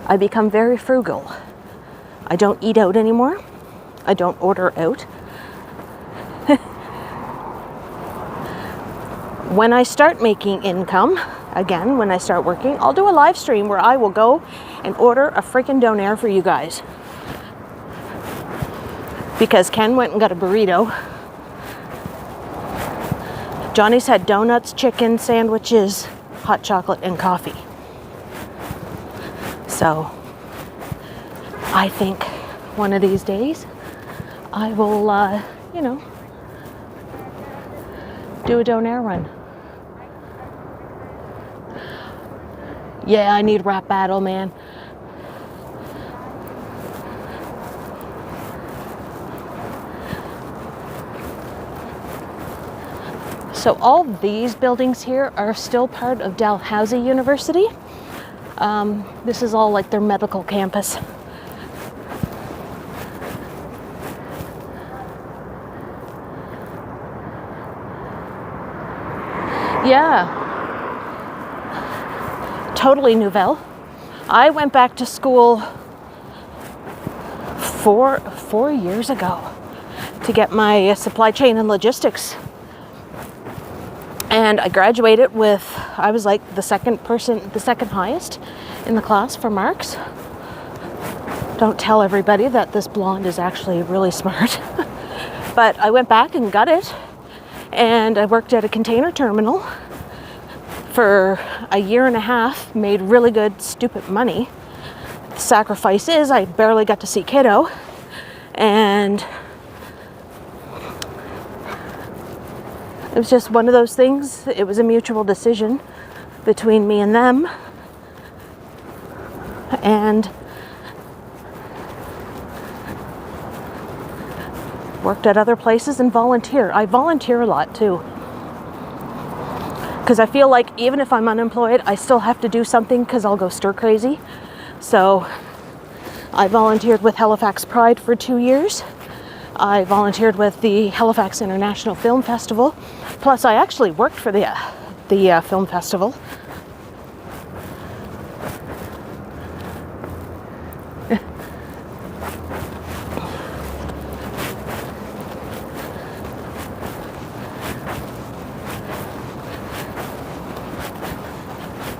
I become very frugal. I don't eat out anymore. I don't order out. When I start making income, again, when I start working, I'll do a live stream where I will go and order a freaking donair for you guys. Because Ken went and got a burrito. Johnny's had donuts, chicken, sandwiches, hot chocolate, and coffee. So, I think one of these days I will, you know, do a donair run. Yeah, I need rap battle, man. So all these buildings here are still part of Dalhousie University. This is all like their medical campus. Yeah, totally nouvelle. I went back to school four years ago to get my supply chain and logistics. And I graduated with, I was like the second highest in the class for marks. Don't tell everybody that this blonde is actually really smart. But I went back and got it. And I worked at a container terminal for a year and a half, made really good, stupid money. The sacrifice is I barely got to see kiddo. And it was just one of those things. It was a mutual decision between me and them. And worked at other places and volunteer. I volunteer a lot too. Because I feel like even if I'm unemployed, I still have to do something because I'll go stir crazy. So I volunteered with Halifax Pride for 2 years. I volunteered with the Halifax International Film Festival. Plus, I actually worked for the film festival.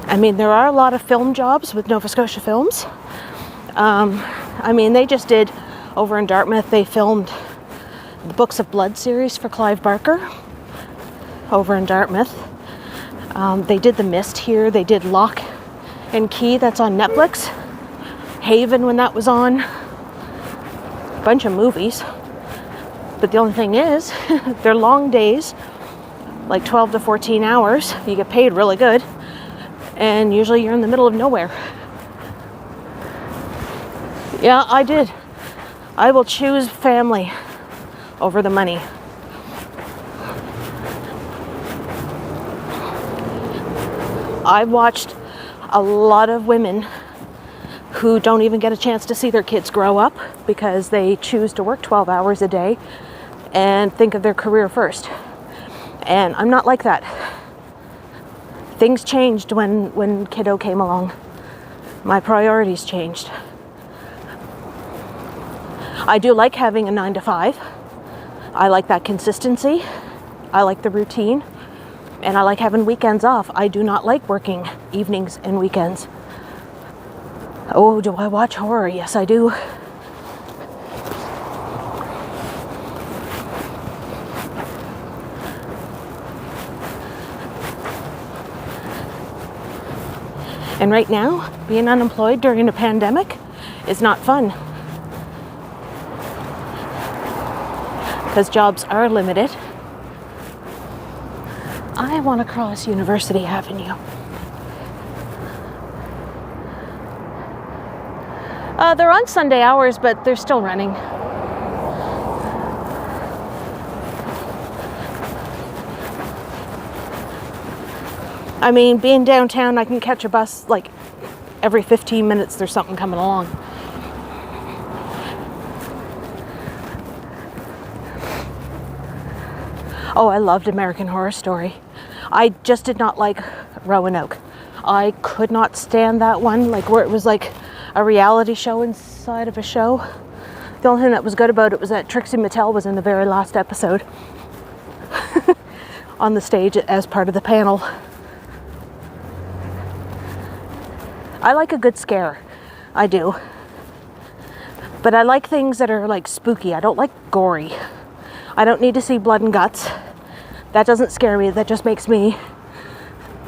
I mean, there are a lot of film jobs with Nova Scotia Films. I mean, they just did, over in Dartmouth, they filmed the Books of Blood series for Clive Barker over in Dartmouth. They did The Mist here. They did Lock and Key, that's on Netflix. Haven, when that was on. A bunch of movies. But the only thing is, they're long days, like 12 to 14 hours. You get paid really good. And usually you're in the middle of nowhere. Yeah, I did. I will choose family over the money. I've watched a lot of women who don't even get a chance to see their kids grow up because they choose to work 12 hours a day and think of their career first. And I'm not like that. Things changed when kiddo came along. My priorities changed. I do like having a 9 to 5. I like that consistency. I like the routine. And I like having weekends off. I do not like working evenings and weekends. Oh, do I watch horror? Yes, I do. And right now, being unemployed during a pandemic is not fun. Because jobs are limited. I want to cross University Avenue. They're on Sunday hours, but they're still running. I mean, being downtown, I can catch a bus like every 15 minutes there's something coming along. Oh, I loved American Horror Story. I just did not like Roanoke. I could not stand that one, like where it was like a reality show inside of a show. The only thing that was good about it was that Trixie Mattel was in the very last episode on the stage as part of the panel. I like a good scare. I do. But I like things that are like spooky. I don't like gory. I don't need to see blood and guts. That doesn't scare me. That just makes me,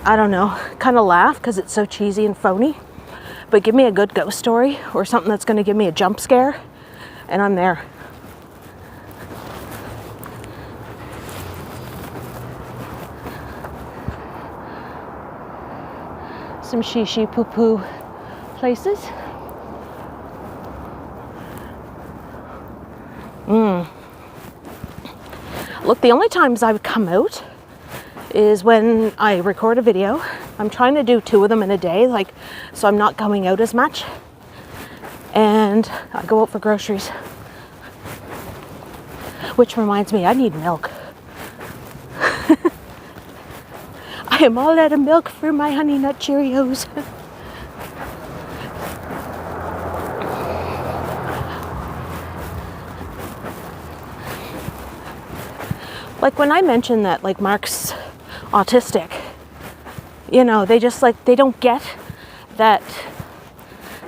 I don't know, kind of laugh because it's so cheesy and phony. But give me a good ghost story or something that's going to give me a jump scare, and I'm there. Some she poo poo places. Look, the only times I would come out is when I record a video. I'm trying to do 2 of them in a day, like, so I'm not going out as much. And I go out for groceries. Which reminds me, I need milk. I am all out of milk for my Honey Nut Cheerios. Like when I mentioned that, like, Mark's autistic, you know, they just like, they don't get that,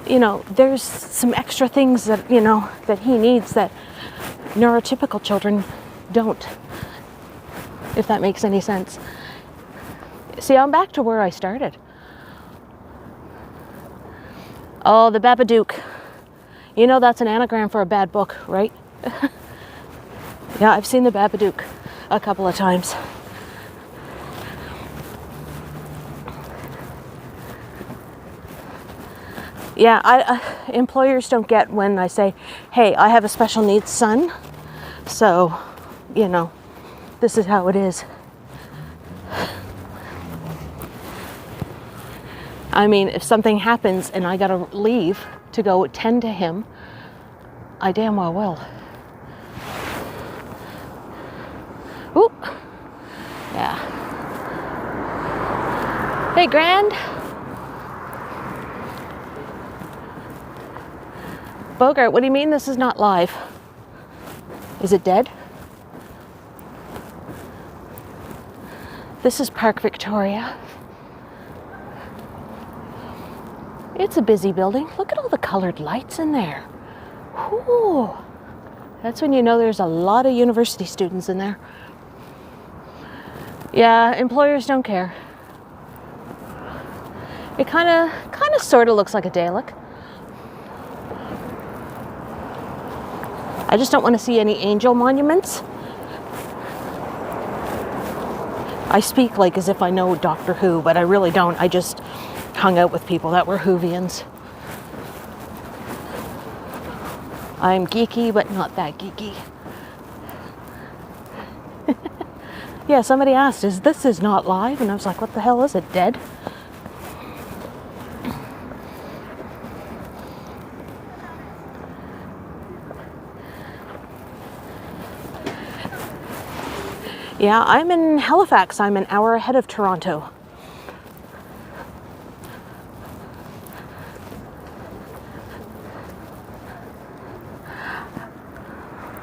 you know, there's some extra things that, you know, that he needs that neurotypical children don't, if that makes any sense. See, I'm back to where I started. Oh, the Babadook. You know that's an anagram for a bad book, right? Yeah, I've seen the Babadook a couple of times. Yeah, employers don't get when I say, hey, I have a special needs son, so, you know, this is how it is. I mean, if something happens and I gotta leave to go tend to him, I damn well will. Ooh. Yeah. Hey, Grand. Bogart, what do you mean this is not live? Is it dead? This is Park Victoria. It's a busy building. Look at all the colored lights in there. Ooh. That's when you know there's a lot of university students in there. Yeah, employers don't care. It kind of sort of looks like a Dalek. I just don't want to see any angel monuments. I speak like as if I know Doctor Who, but I really don't. I just hung out with people that were Whovians. I'm geeky, but not that geeky. Yeah, somebody asked, this is not live? And I was like, what the hell is it, dead? Yeah, I'm in Halifax. I'm an hour ahead of Toronto.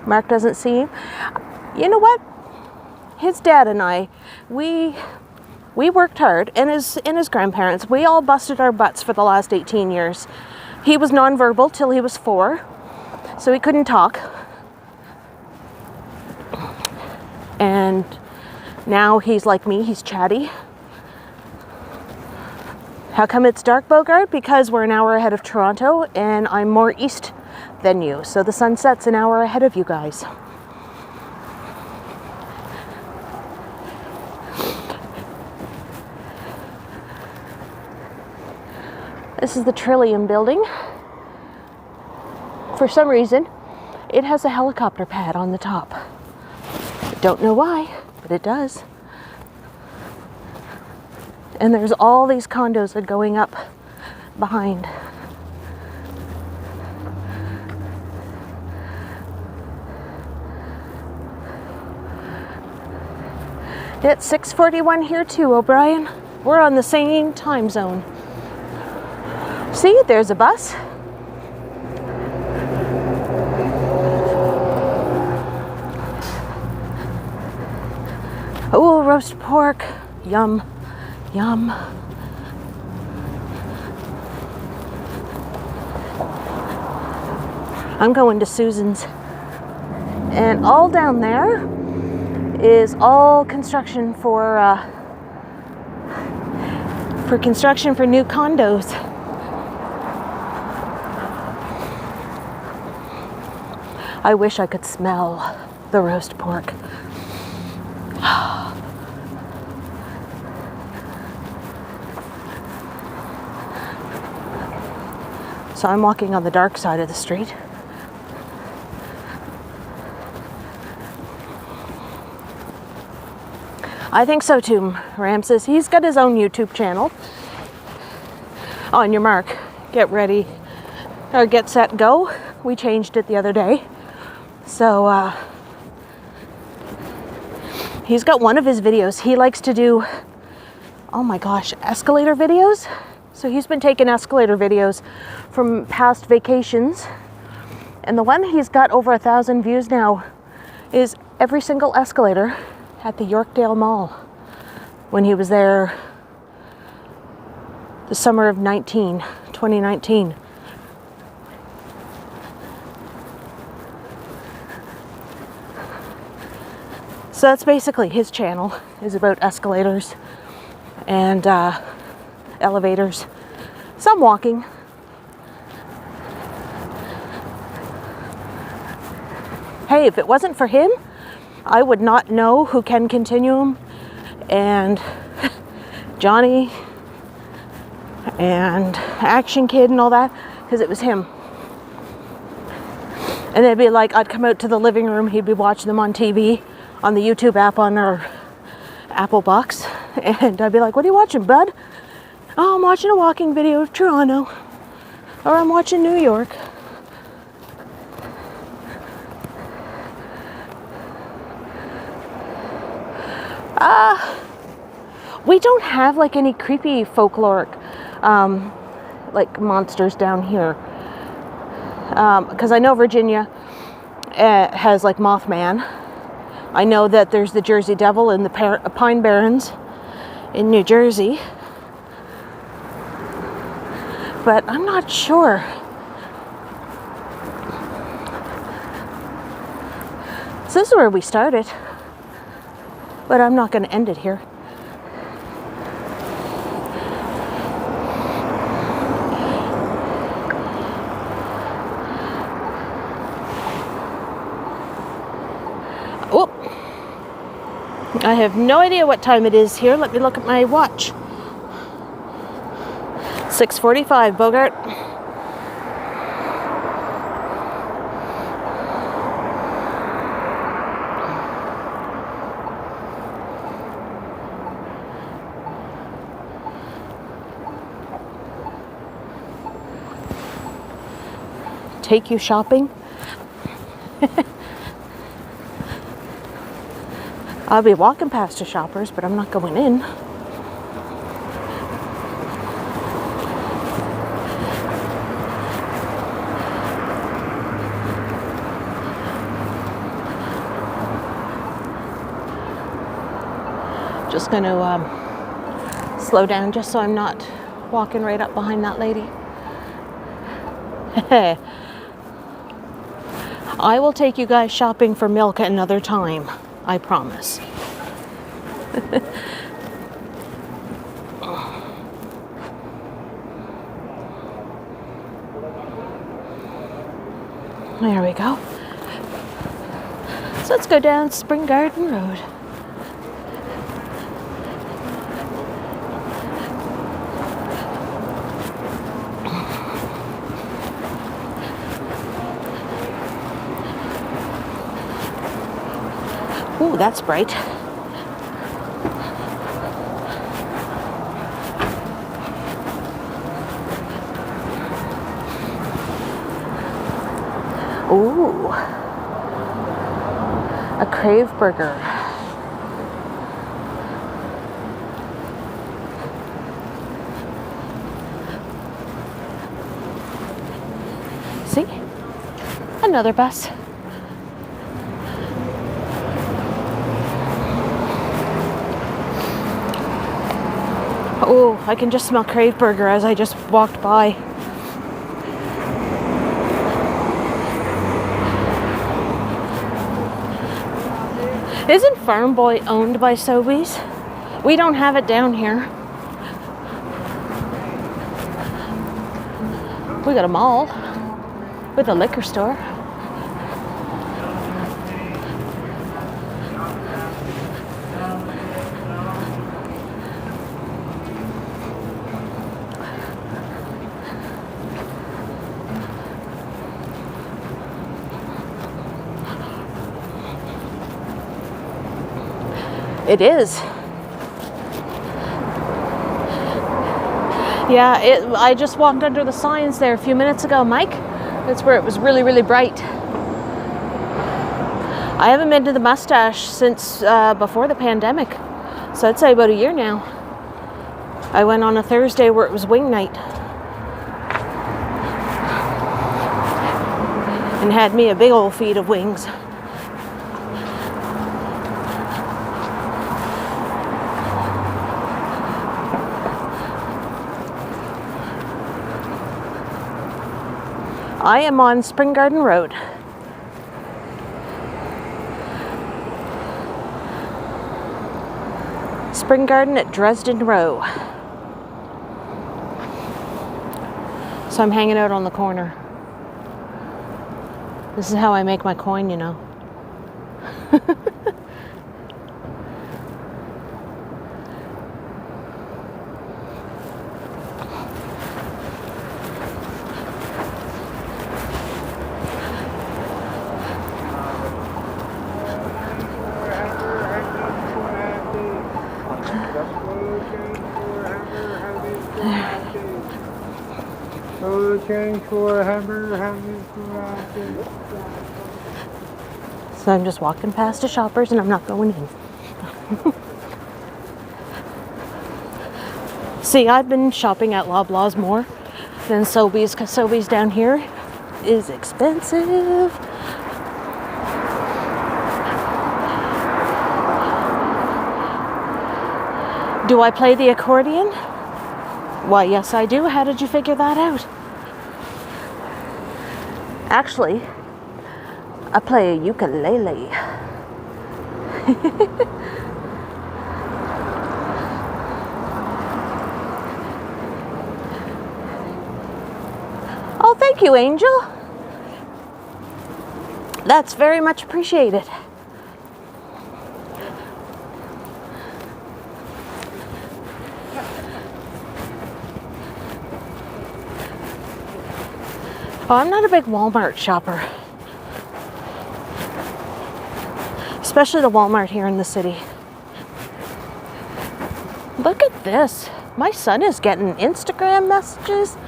Mark doesn't see him. You know what? His dad and I, we worked hard, and his grandparents, we all busted our butts for the last 18 years. He was nonverbal till he was 4, so he couldn't talk. And now he's like me, he's chatty. How come it's dark, Bogart? Because we're an hour ahead of Toronto and I'm more east than you. So the sun sets an hour ahead of you guys. This is the Trillium building. For some reason, it has a helicopter pad on the top. Don't know why, but it does. And there's all these condos that are going up behind. It's 6:41 here too, O'Brien. We're on the same time zone. See, there's a bus. Oh, roast pork. Yum, yum. I'm going to Susan's. And all down there is all construction for construction for new condos. I wish I could smell the roast pork. So I'm walking on the dark side of the street. I think so too, Ramses. He's got his own YouTube channel. On your mark, get ready, or get set, go. We changed it the other day. So he's got one of his videos. He likes to do, oh my gosh, escalator videos. So he's been taking escalator videos from past vacations. And the one he's got over 1,000 views now is every single escalator at the Yorkdale Mall when he was there the summer of 2019. So that's basically his channel, is about escalators and elevators, some walking. Hey, if it wasn't for him, I would not know who Ken Continuum and Johnny and Action Kid and all that, because it was him. And it'd be like, I'd come out to the living room, he'd be watching them on TV, on the YouTube app on our Apple box, and I'd be like, what are you watching, bud? Oh, I'm watching a walking video of Toronto, or I'm watching New York. We don't have like any creepy folkloric like monsters down here, because I know Virginia has like Mothman. I know that there's the Jersey Devil in the Pine Barrens in New Jersey, but I'm not sure. So this is where we started, but I'm not going to end it here. Oh, I have no idea what time it is here. Let me look at my watch. 6:45, Bogart. Take you shopping? I'll be walking past a Shoppers, but I'm not going in. Just going to slow down just so I'm not walking right up behind that lady. I will take you guys shopping for milk another time. I promise. There we go. So let's go down Spring Garden Road. Ooh, that's bright. Ooh. A Crave burger. See? Another bus. Oh, I can just smell Crave burger as I just walked by. Isn't Farm Boy owned by Sobeys? We don't have it down here. We got a mall with a liquor store. It is. Yeah, I just walked under the signs there a few minutes ago, Mike. That's where it was really, really bright. I haven't been to the Mustache since before the pandemic. So I'd say about a year now. I went on a Thursday where it was wing night. And had me a big old feed of wings. I am on Spring Garden Road. Spring Garden at Dresden Row. So I'm hanging out on the corner. This is how I make my coin, you know. So I'm just walking past the Shoppers and I'm not going in. See, I've been shopping at Loblaws more than Sobeys because Sobeys down here is expensive. Do I play the accordion? Why, yes I do. How did you figure that out? Actually, I play a ukulele. Oh, thank you, Angel. That's very much appreciated. Oh, I'm not a big Walmart shopper. Especially the Walmart here in the city. Look at this. My son is getting Instagram messages.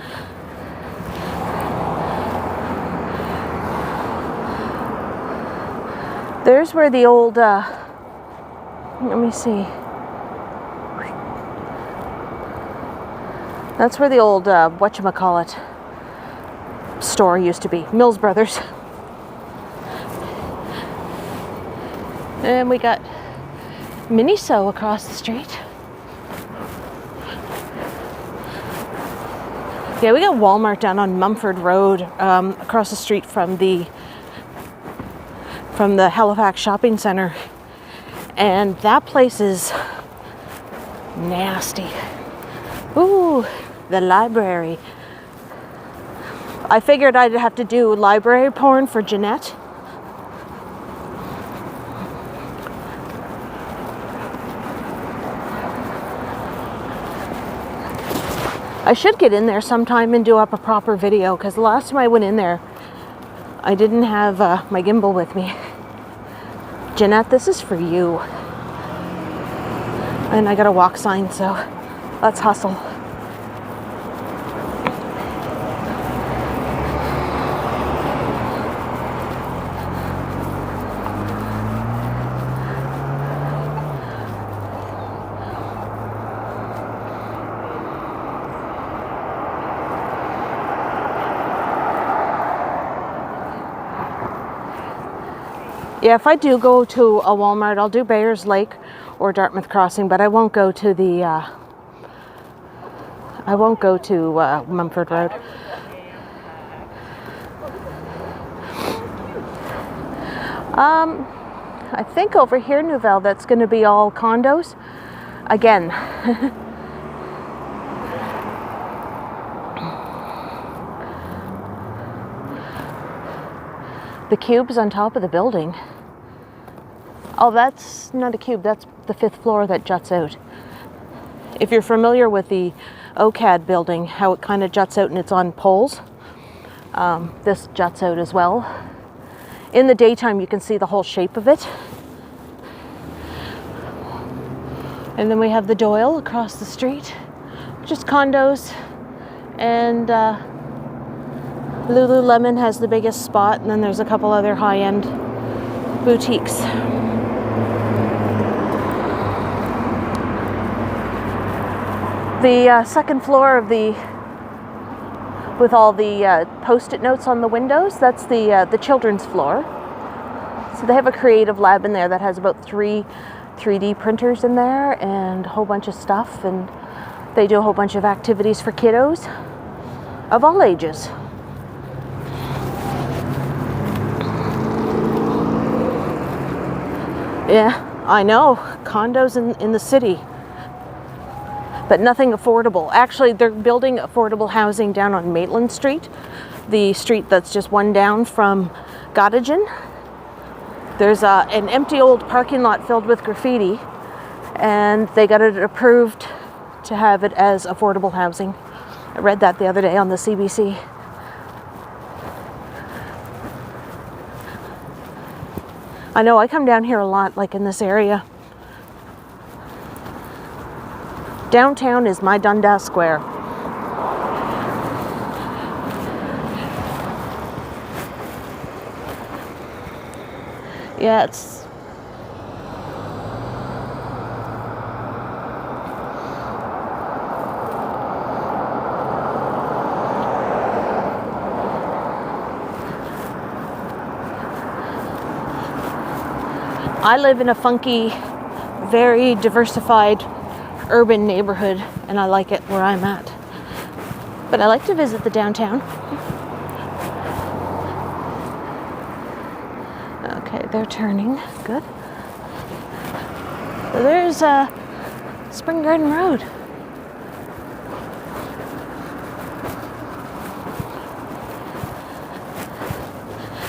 There's where the old, let me see. That's where the old, whatchamacallit store used to be. Mills Brothers. And we got Miniso across the street. Yeah, we got Walmart down on Mumford Road, across the street from the Halifax shopping center. And that place is nasty. Ooh, the library. I figured I'd have to do library porn for Jeanette. I should get in there sometime and do up a proper video, because the last time I went in there, I didn't have my gimbal with me. Jeanette, this is for you. And I got a walk sign, so let's hustle. Yeah, if I do go to a Walmart, I'll do Bayers Lake or Dartmouth Crossing, but I won't go to the Mumford Road. I think over here, Nouvelle, that's going to be all condos again. The cube's on top of the building. Oh, that's not a cube, that's the 5th floor that juts out. If you're familiar with the OCAD building, how it kind of juts out and it's on poles, this juts out as well. In the daytime, you can see the whole shape of it. And then we have the Doyle across the street, just condos, and Lululemon has the biggest spot, and then there's a couple other high-end boutiques. The second floor of the, with all the post-it notes on the windows, that's the children's floor. So they have a creative lab in there that has about 3 3D printers in there and a whole bunch of stuff, and they do a whole bunch of activities for kiddos of all ages. Yeah, I know, condos in the city, but nothing affordable. Actually, they're building affordable housing down on Maitland Street, the street that's just one down from Gottingen. There's an empty old parking lot filled with graffiti, and they got it approved to have it as affordable housing. I read that the other day on the CBC. I know, I come down here a lot, like in this area. Downtown is my Dundas Square. Yeah, it's... I live in a funky, very diversified urban neighborhood, and I like it where I'm at. But I like to visit the downtown. Okay, they're turning. Good. So there's Spring Garden Road.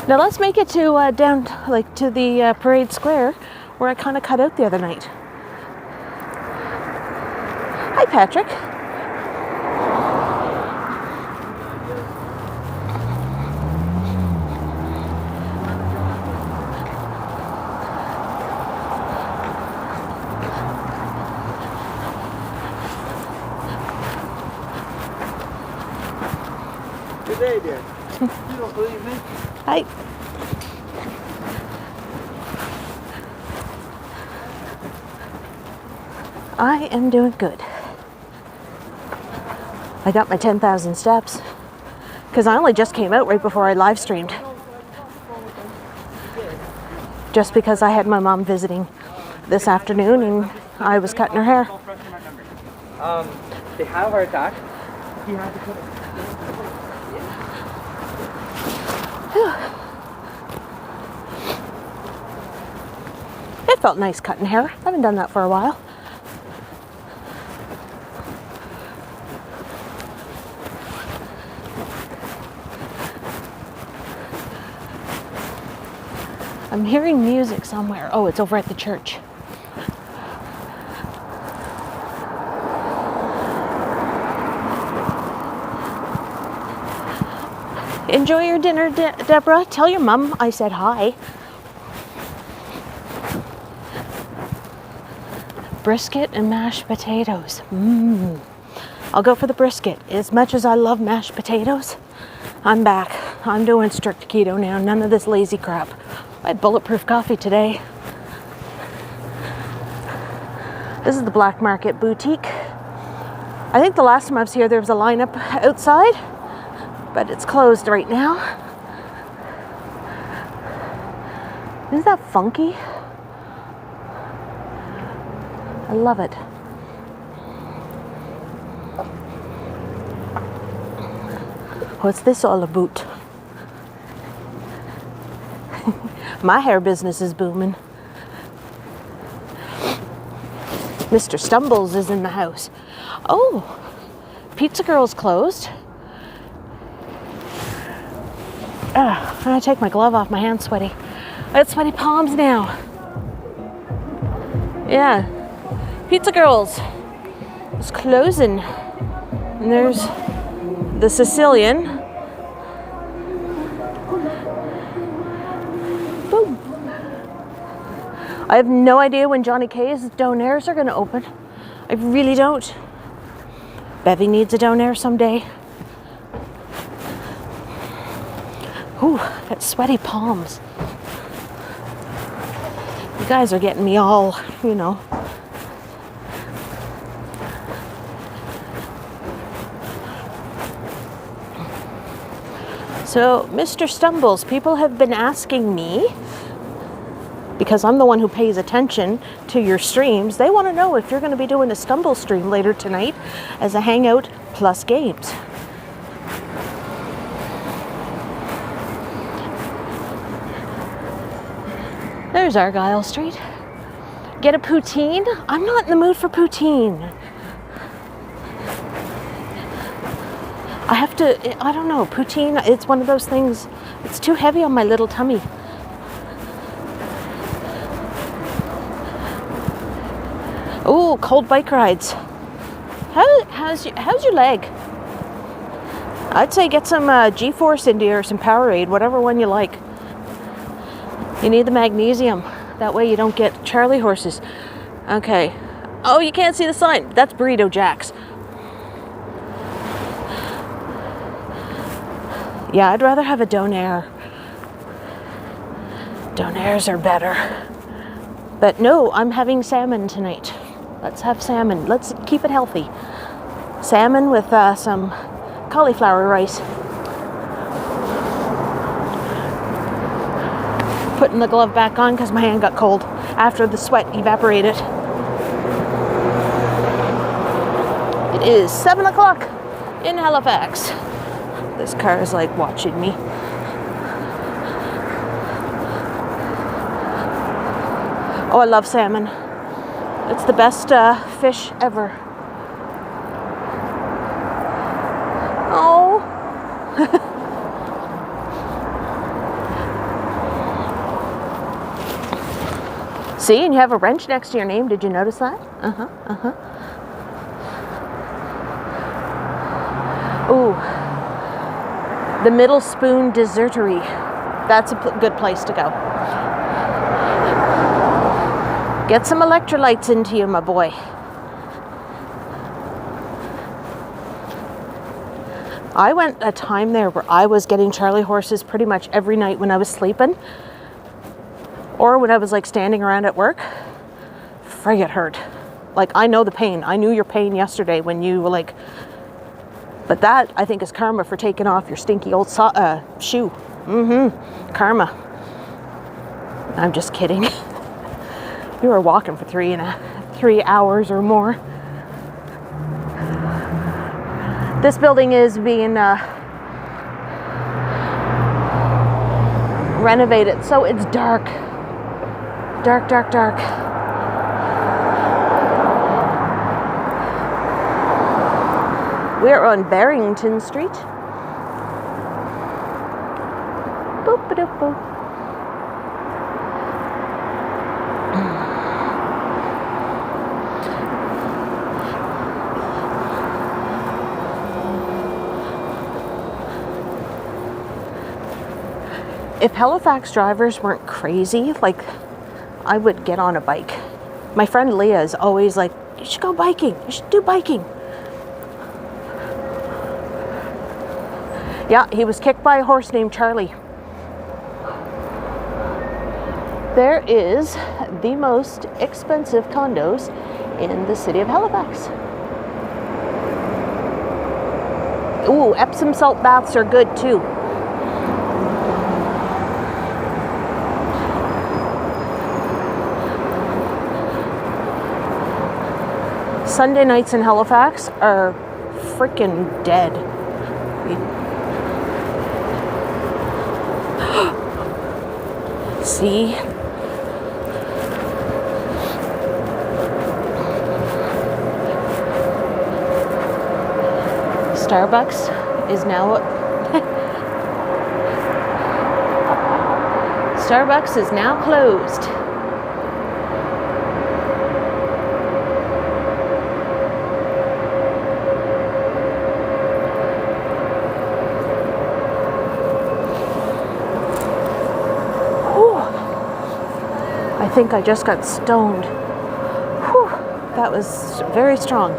Now let's make it to down, like to the Parade Square, where I kind of cut out the other night. Hi, Patrick. Good day, dear. You don't believe me? Hi. I am doing good. I got my 10,000 steps because I only just came out right before I live streamed. Just because I had my mom visiting this afternoon and I was cutting her hair. They have our attack. You have to put it. It felt nice cutting hair. I haven't done that for a while. I'm hearing music somewhere. Oh, it's over at the church. Enjoy your dinner, Deborah. Tell your mum I said hi. Brisket and mashed potatoes. I'll go for the brisket. As much as I love mashed potatoes, I'm back. I'm doing strict keto now. None of this lazy crap. I had bulletproof coffee today. This is the Black Market Boutique. I think the last time I was here, there was a lineup outside, but it's closed right now. Isn't that funky? I love it. What's this all about? My hair business is booming. Mr. Stumbles is in the house. Oh, Pizza Girl's closed. I'm gonna take my glove off, my hand's sweaty. I got sweaty palms now. Yeah, Pizza Girl's is closing. And there's the Sicilian. Boom. I have no idea when Johnny K's Donairs are gonna open. I really don't. Bevy needs a Donair someday. Ooh, got sweaty palms. You guys are getting me all, you know. So, Mr. Stumbles, people have been asking me, because I'm the one who pays attention to your streams, they want to know if you're going to be doing a Stumble stream later tonight as a hangout plus games. There's Argyle Street. Get a poutine? I'm not in the mood for poutine. I have to, I don't know, poutine, it's one of those things, it's too heavy on my little tummy. Oh, cold bike rides. How's your leg? I'd say get some G-Force into you or some Powerade, whatever one you like. You need the magnesium. That way you don't get Charlie horses. Okay. Oh, you can't see the sign. That's Burrito Jack's. Yeah, I'd rather have a Donair. Donairs are better. But no, I'm having salmon tonight. Let's have salmon. Let's keep it healthy. Salmon with some cauliflower rice. Putting the glove back on because my hand got cold after the sweat evaporated. It is 7 o'clock in Halifax. This car is like watching me. Oh, I love salmon. It's the best fish ever. Oh. See, and you have a wrench next to your name. Did you notice that? Ooh. The Middle Spoon Dessertery. That's a good place to go. Get some electrolytes into you, my boy. I went a time there where I was getting Charlie horses pretty much every night when I was sleeping. Or when I was like standing around at work. Frig, it hurt. Like, I know the pain. I knew your pain yesterday when you were like... But that, I think, is karma for taking off your stinky old shoe. Karma. I'm just kidding. You were walking for 3 hours or more. This building is being renovated, so it's dark. Dark, dark, dark. We're on Barrington Street. Boop-a-doop-boop. If Halifax drivers weren't crazy, like, I would get on a bike. My friend Leah is always like, you should go biking. You should do biking. Yeah, he was kicked by a horse named Charlie. There is the most expensive condos in the city of Halifax. Ooh, Epsom salt baths are good too. Sunday nights in Halifax are freaking dead. See? Starbucks is now Starbucks is now closed. I think I just got stoned. Whew, that was very strong.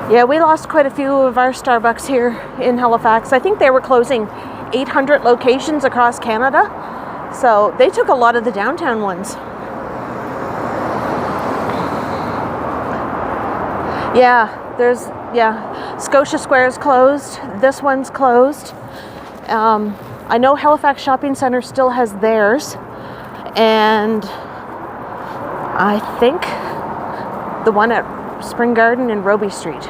Yeah, we lost quite a few of our Starbucks here in Halifax. I think they were closing 800 locations across Canada. So they took a lot of the downtown ones. Yeah, Scotia Square is closed. This one's closed. I know Halifax Shopping Centre still has theirs. And I think the one at Spring Garden in Roby Street.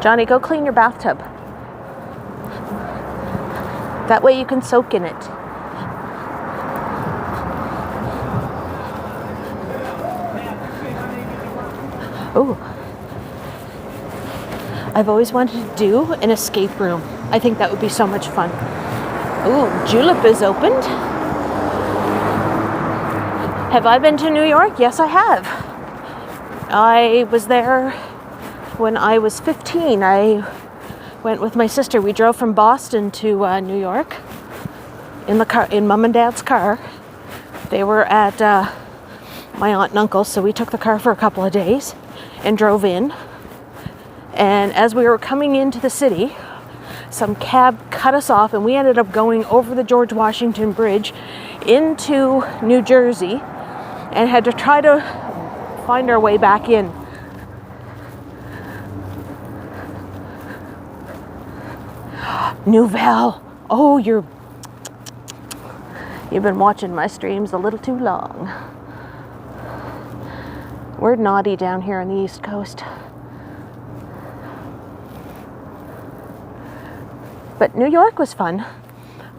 Johnny, go clean your bathtub. That way you can soak in it. Oh. I've always wanted to do an escape room. I think that would be so much fun. Oh, Julep is opened. Have I been to New York? Yes, I have. I was there when I was 15. I went with my sister. We drove from Boston to New York in the car, in Mom and Dad's car. They were at my aunt and uncle, so we took the car for a couple of days and drove in. And as we were coming into the city, some cab cut us off, and we ended up going over the George Washington Bridge into New Jersey and had to try to find our way back in. Nouvelle. Oh, you've been watching my streams a little too long. We're naughty down here on the East Coast. But New York was fun.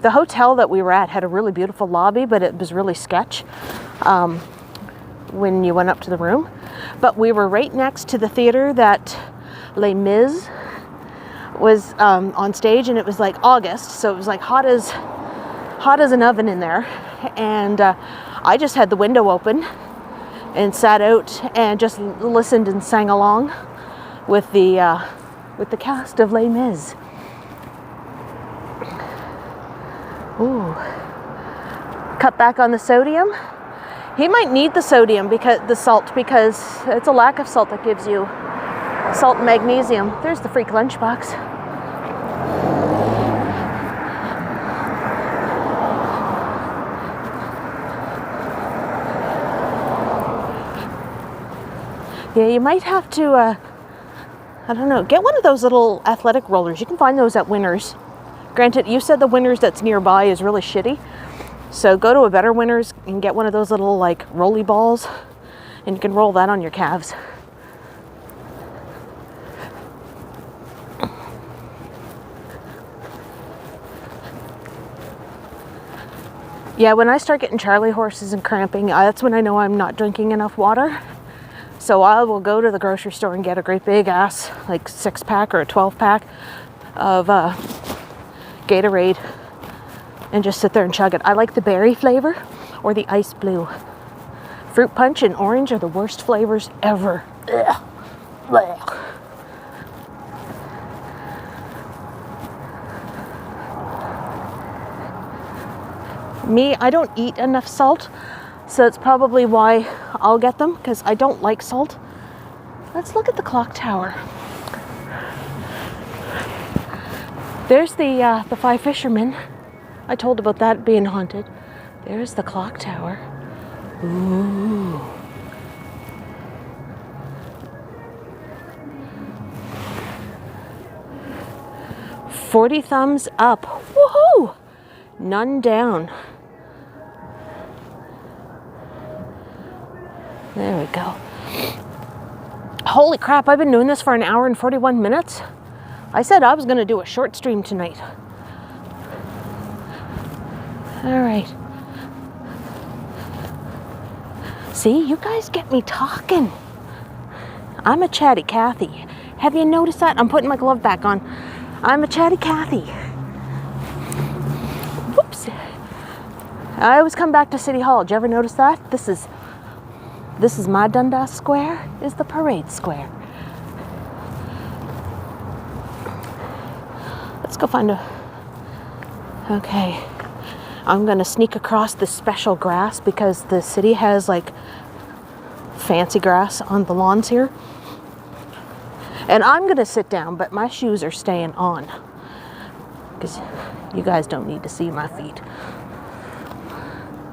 The hotel that we were at had a really beautiful lobby, but it was really sketch when you went up to the room. But we were right next to the theater that Les Mis was on stage, and it was like August, so it was like hot as an oven in there. And I just had the window open and sat out and just listened and sang along with the cast of Les Mis. Ooh, cut back on the sodium. He might need the sodium because it's a lack of salt that gives you salt and magnesium. There's the freak lunchbox. Yeah, you might have to, I don't know, get one of those little athletic rollers. You can find those at Winners. Granted, you said the Winners that's nearby is really shitty. So go to a better Winners and get one of those little like rolly balls, and you can roll that on your calves. Yeah, when I start getting Charlie horses and cramping, that's when I know I'm not drinking enough water. So I will go to the grocery store and get a great big ass, like 6-pack or a 12-pack of Gatorade and just sit there and chug it. I like the berry flavor or the ice blue. Fruit punch and orange are the worst flavors ever. Ugh. Blech. Me, I don't eat enough salt, so that's probably why I'll get them, because I don't like salt. Let's look at the clock tower. There's the Five Fishermen. I told about that being haunted. There's the clock tower. Ooh. $40 thumbs up. Woohoo! None down. There we go. Holy crap, I've been doing this for an hour and 41 minutes. I said I was going to do a short stream tonight. All right. See, you guys get me talking. I'm a chatty Cathy. Have you noticed that? I'm putting my glove back on. I'm a chatty Cathy. Whoops. I always come back to City Hall. Did you ever notice that? This is my Dundas Square, is the parade square. Let's go find a... Okay. I'm going to sneak across this special grass because the city has like fancy grass on the lawns here. And I'm going to sit down, but my shoes are staying on because you guys don't need to see my feet.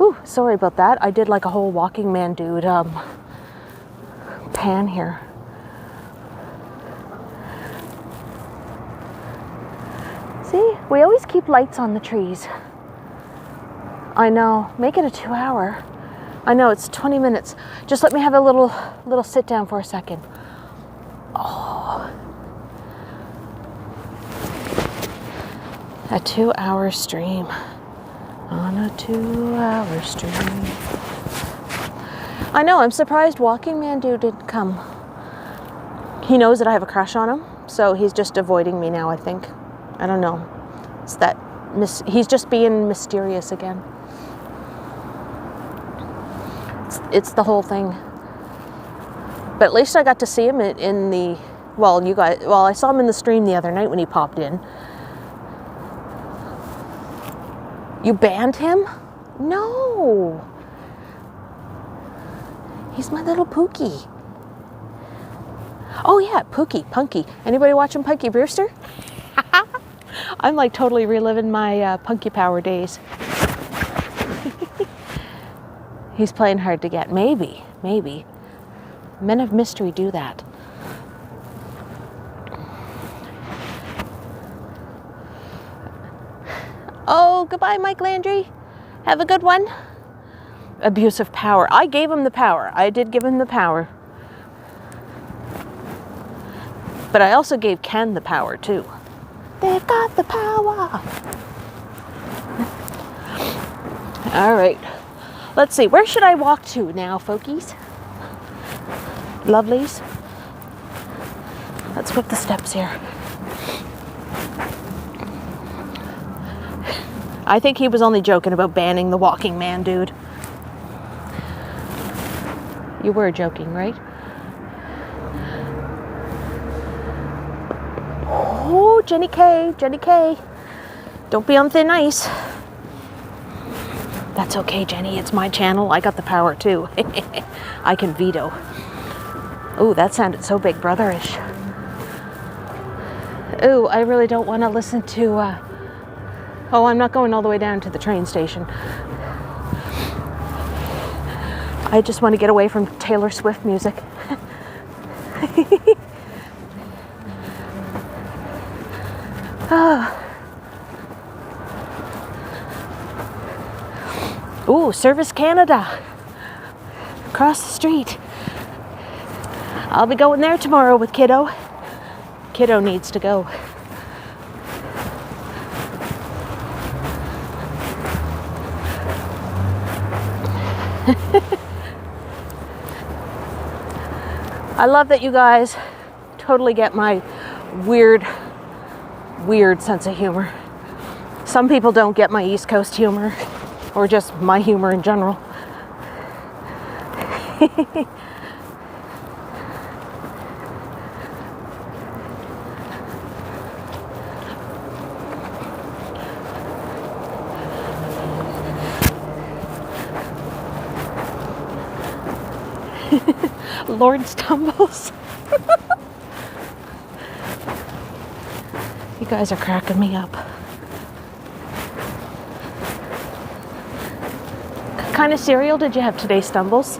Ooh, sorry about that. I did like a whole walking man dude pan here. See, we always keep lights on the trees. I know, make it a 2 hour. I know, it's 20 minutes. Just let me have a little sit down for a second. Oh. A 2 hour stream. On a 2 hour stream. I know, I'm surprised Walking Man Dude didn't come. He knows that I have a crush on him, so he's just avoiding me now, I think. I don't know. It's that he's just being mysterious again. It's the whole thing. But at least I got to see him in the... Well, I saw him in the stream the other night when he popped in. You banned him? No. He's my little Pookie. Oh yeah, Pookie, Punky. Anybody watching Punky Brewster? I'm like totally reliving my Punky Power days. He's playing hard to get. Maybe. Men of mystery do that. Oh, goodbye, Mike Landry. Have a good one. Abuse of power. I gave him the power. I did give him the power. But I also gave Ken the power, too. They've got the power. All right. Let's see. Where should I walk to now, folkies? Lovelies. Let's go up the steps here. I think he was only joking about banning the Walking Man Dude. You were joking, right? Oh, Jenny K. Don't be on thin ice. That's okay, Jenny. It's my channel. I got the power, too. I can veto. Oh, that sounded so Big Brotherish. Oh, I really don't want to listen to... Oh, I'm not going all the way down to the train station. I just want to get away from Taylor Swift music. Ooh, Service Canada. Across the street. I'll be going there tomorrow with Kiddo. Kiddo needs to go. I love that you guys totally get my weird sense of humor. Some people don't get my East Coast humor, or just my humor in general. Lord Stumbles. You guys are cracking me up. What kind of cereal did you have today, Stumbles?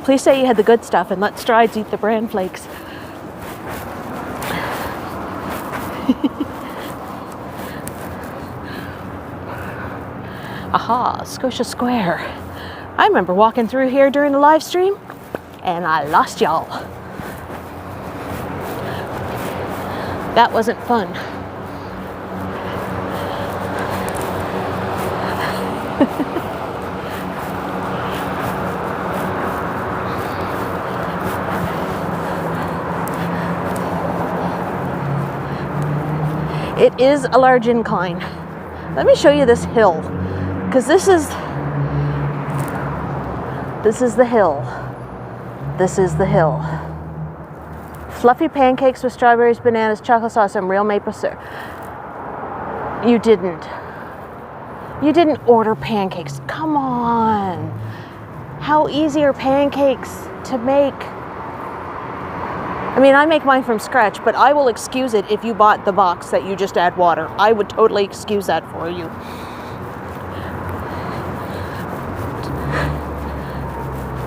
Please say you had the good stuff and let Strides eat the bran flakes. Aha, Scotia Square. I remember walking through here during the live stream and I lost y'all. That wasn't fun. It is a large incline. Let me show you this hill, because this is the hill. This is the hill. Fluffy pancakes with strawberries, bananas, chocolate sauce, and real maple syrup. You didn't order pancakes. Come on. How easy are pancakes to make? I mean, I make mine from scratch, but I will excuse it if you bought the box that you just add water. I would totally excuse that for you.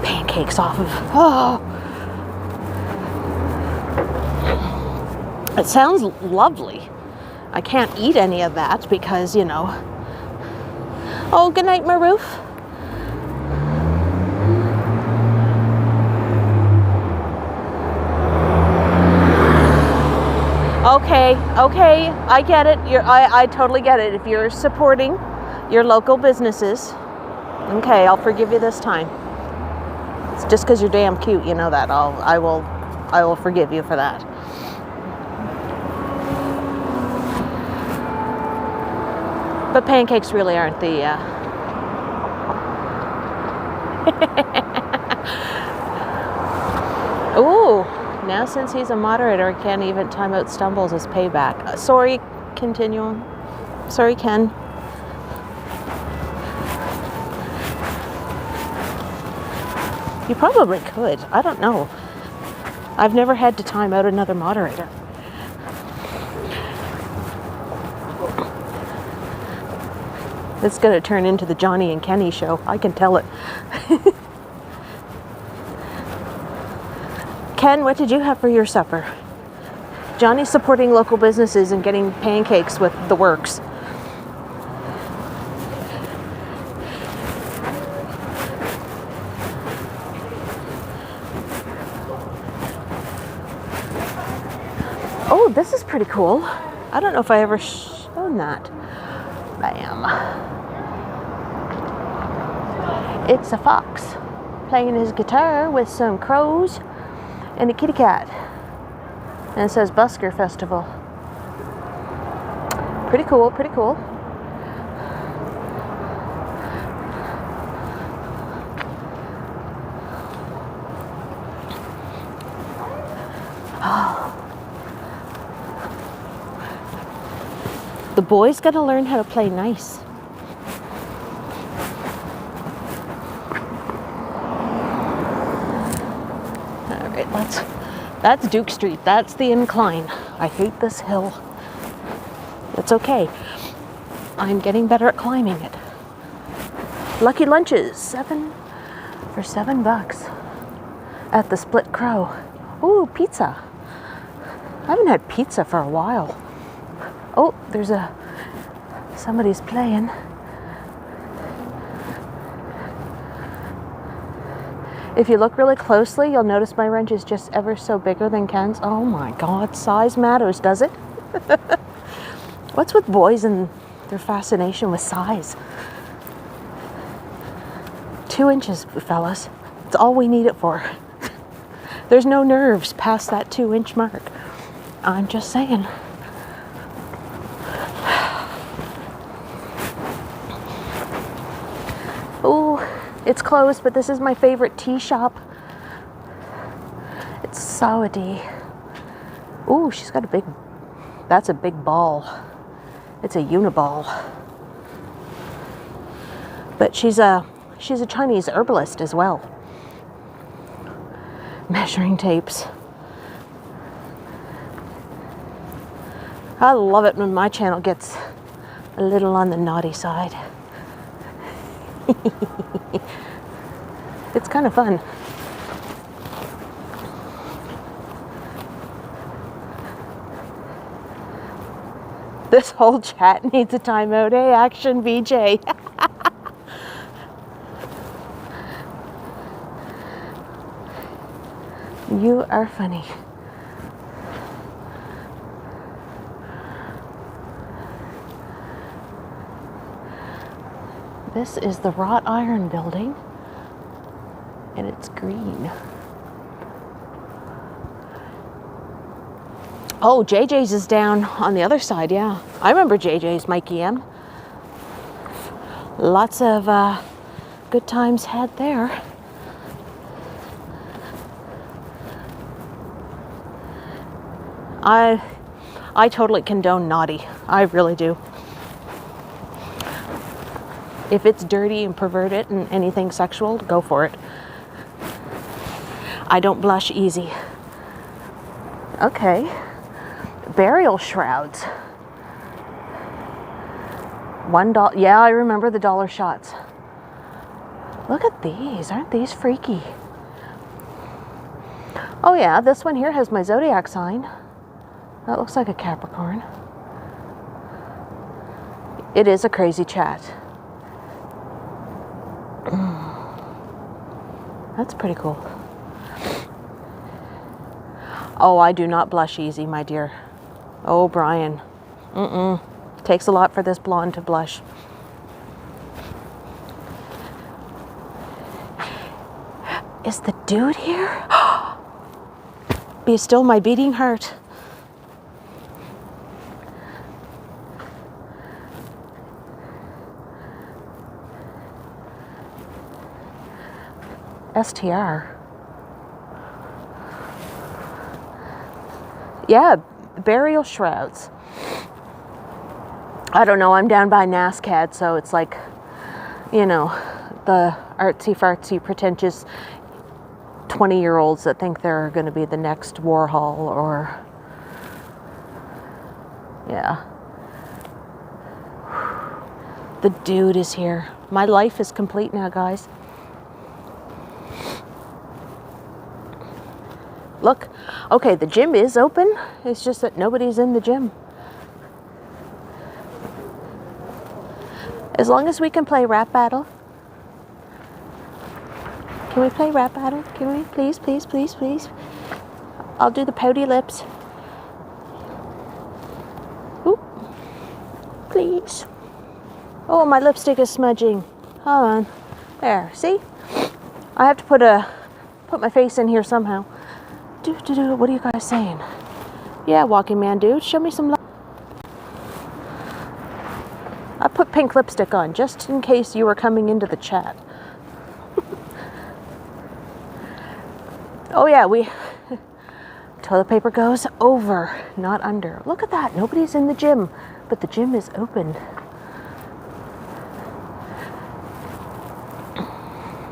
Pancakes off of, oh. It sounds lovely. I can't eat any of that because, you know. Oh, good night, Maroof. Okay, I get it. I totally get it. If you're supporting your local businesses, okay, I'll forgive you this time. It's just because you're damn cute, you know that. I will forgive you for that. But pancakes really aren't the Ooh. Now since he's a moderator, I can't even time out Stumbles as payback. Sorry, continue on. Sorry, Ken. You probably could. I don't know. I've never had to time out another moderator. It's going to turn into the Johnny and Kenny show. I can tell it. Ken, what did you have for your supper? Johnny's supporting local businesses and getting pancakes with the works. Oh, this is pretty cool. I don't know if I ever shown that. Bam. It's a fox playing his guitar with some crows and a kitty cat. And it says Busker Festival. Pretty cool, pretty cool. Oh. The boys gotta learn how to play nice. That's Duke Street. That's the incline. I hate this hill. It's okay. I'm getting better at climbing it. Lucky Lunches, $7 for $7 at the Split Crow. Ooh, pizza. I haven't had pizza for a while. Oh, there's somebody's playing. If you look really closely, you'll notice my wrench is just ever so bigger than Ken's. Oh my God, size matters, does it? What's with boys and their fascination with size? 2 inches, fellas. It's all we need it for. There's no nerves past that 2-inch mark. I'm just saying. Ooh. It's closed, but this is my favorite tea shop. It's Sawadee. Ooh, she's got that's a big ball. It's a uniball. But she's a Chinese herbalist as well. Measuring tapes. I love it when my channel gets a little on the naughty side. It's kind of fun. This whole chat needs a timeout. Hey, Action VJ. You are funny. This is the wrought iron building, and it's green. Oh, JJ's is down on the other side, yeah. I remember JJ's Mic EM. Lots of good times had there. I totally condone naughty. I really do. If it's dirty and perverted and anything sexual, go for it. I don't blush easy. Okay. Burial shrouds. $1. Yeah, I remember the dollar shots. Look at these. Aren't these freaky? Oh yeah, this one here has my zodiac sign. That looks like a Capricorn. It is a crazy chat. That's pretty cool. Oh, I do not blush easy, my dear. Oh, Brian. Takes a lot for this blonde to blush. Is the dude here? Be still my beating heart. STR. Yeah, burial shrouds. I don't know, I'm down by NASCAD, so it's like, you know, the artsy-fartsy, pretentious 20-year-olds that think they're going to be the next Warhol or... Yeah. The dude is here. My life is complete now, guys. Look, okay, the gym is open. It's just that nobody's in the gym. As long as we can play rap battle. Can we play rap battle? Can we? Please, please, please, please. I'll do the pouty lips. Oop. Please. Oh, my lipstick is smudging. Hold on. There, see? I have to put my face in here somehow. What are you guys saying? Yeah, walking man dude, show me some love. I put pink lipstick on just in case you were coming into the chat. Oh yeah, toilet paper goes over, not under. Look at that, nobody's in the gym, but the gym is open.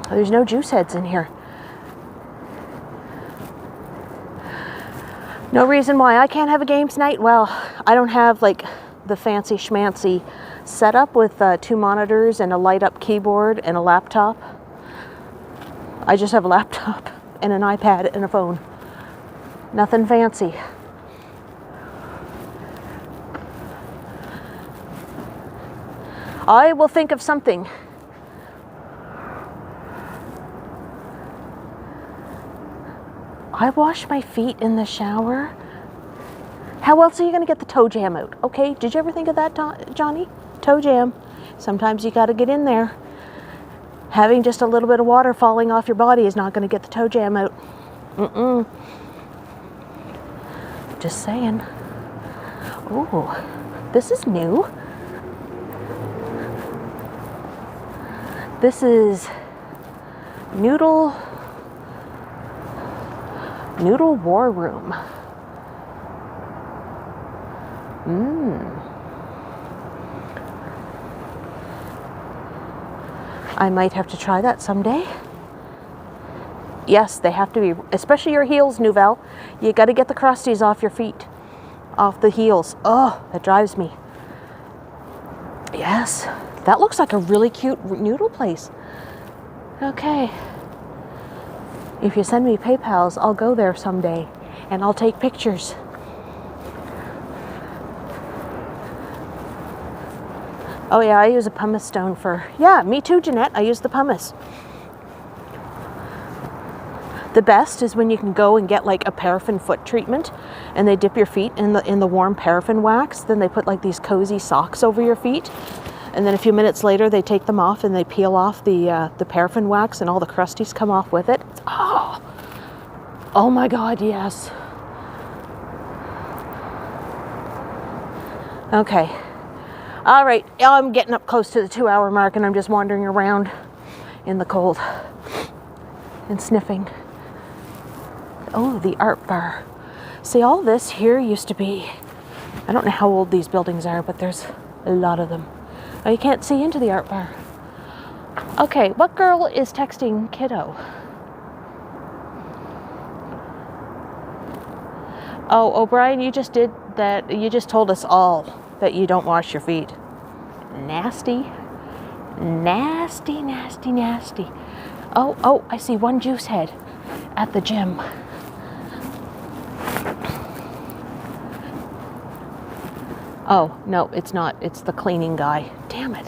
There's no juice heads in here. No reason why I can't have a games night. Well, I don't have like the fancy schmancy setup with 2 monitors and a light up keyboard and a laptop. I just have a laptop and an iPad and a phone. Nothing fancy. I will think of something. I wash my feet in the shower. How else are you going to get the toe jam out? Okay, did you ever think of that, Johnny? Toe jam. Sometimes you got to get in there. Having just a little bit of water falling off your body is not going to get the toe jam out. Just saying. Oh, this is new. This is Noodle War Room. I might have to try that someday. Yes, they have to be, especially your heels, Nouvelle. You got to get the crusties off your feet, off the heels. Oh, that drives me. Yes, That looks like a really cute noodle place. Okay. If you send me PayPals, I'll go there someday and I'll take pictures. Oh yeah, I use a pumice stone for, yeah, me too, Jeanette. I use the pumice. The best is when you can go and get like a paraffin foot treatment and they dip your feet in the warm paraffin wax. Then they put like these cozy socks over your feet. And then a few minutes later, they take them off and they peel off the paraffin wax and all the crusties come off with it. Oh, oh my God, yes. Okay. All right, I'm getting up close to the 2-hour mark and I'm just wandering around in the cold and sniffing. Oh, the art bar. See, all this here used to be, I don't know how old these buildings are, but there's a lot of them. Oh, you can't see into the art bar. Okay, what girl is texting kiddo? Oh, O'Brien, you just did that. You just told us all that you don't wash your feet. Nasty. Nasty, nasty, nasty. Oh, I see one juice head at the gym. Oh, no, it's not. It's the cleaning guy. Damn it.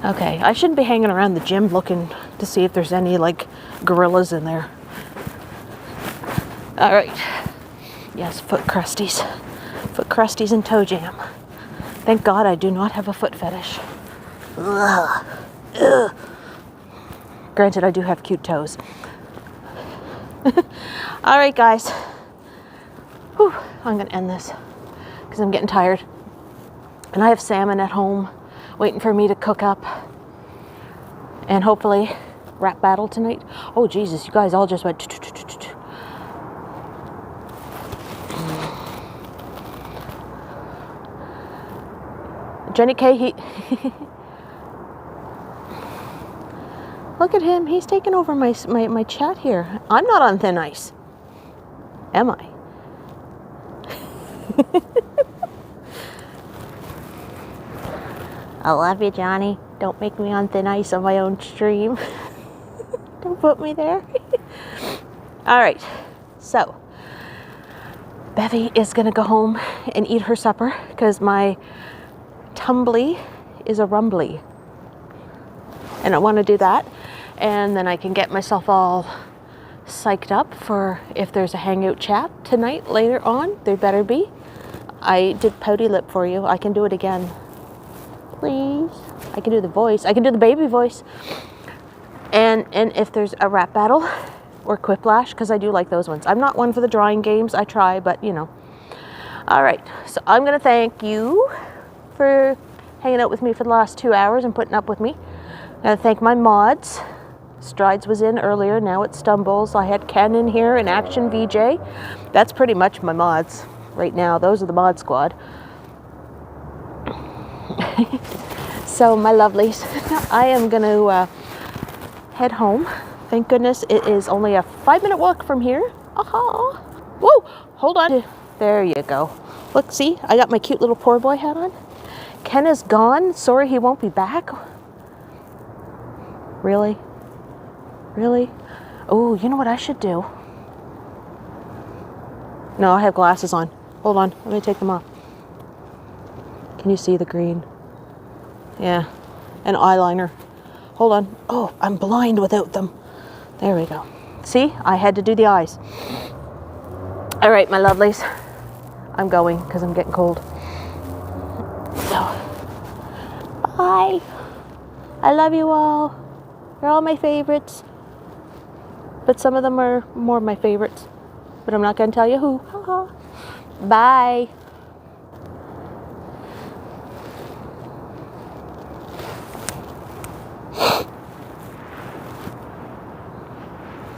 Okay, I shouldn't be hanging around the gym looking to see if there's any, like, gorillas in there. All right. Yes, foot crusties. Foot crusties and toe jam. Thank God I do not have a foot fetish. Ugh. Ugh. Granted, I do have cute toes. All right, guys. Whew, I'm going to end this because I'm getting tired. And I have salmon at home waiting for me to cook up. And hopefully rap battle tonight. Oh, Jesus, you guys all just went... Jenny K, he... Look at him. He's taking over my chat here. I'm not on thin ice. Am I? I love you, Johnny. Don't make me on thin ice on my own stream. Don't put me there. All right. So, Bevy is going to go home and eat her supper because my tumbly is a rumbly. And I want to do that. And then I can get myself all psyched up for if there's a hangout chat tonight later on. There better be. I did pouty lip for you. I can do it again. Please. I can do the voice. I can do the baby voice. And if there's a rap battle or quiplash, because I do like those ones. I'm not one for the drawing games. I try, but you know. All right. So I'm going to thank you for hanging out with me for the last 2 hours and putting up with me. I'm going to thank my mods. Strides was in earlier. Now it stumbles. I had Ken in here and Action VJ. That's pretty much my mods right now. Those are the mod squad. So my lovelies, I am going to head home. Thank goodness it is only a 5-minute walk from here. Aha! Whoa! Hold on. There you go. Look, see? I got my cute little poor boy hat on. Ken is gone. Sorry he won't be back. Really? Really? Oh, you know what I should do? No, I have glasses on. Hold on. Let me take them off. Can you see the green? Yeah. And eyeliner. Hold on. Oh, I'm blind without them. There we go. See? I had to do the eyes. All right, my lovelies. I'm going because I'm getting cold. So, bye. I love you all. You're all my favorites. But some of them are more my favorites. But I'm not going to tell you who. Bye.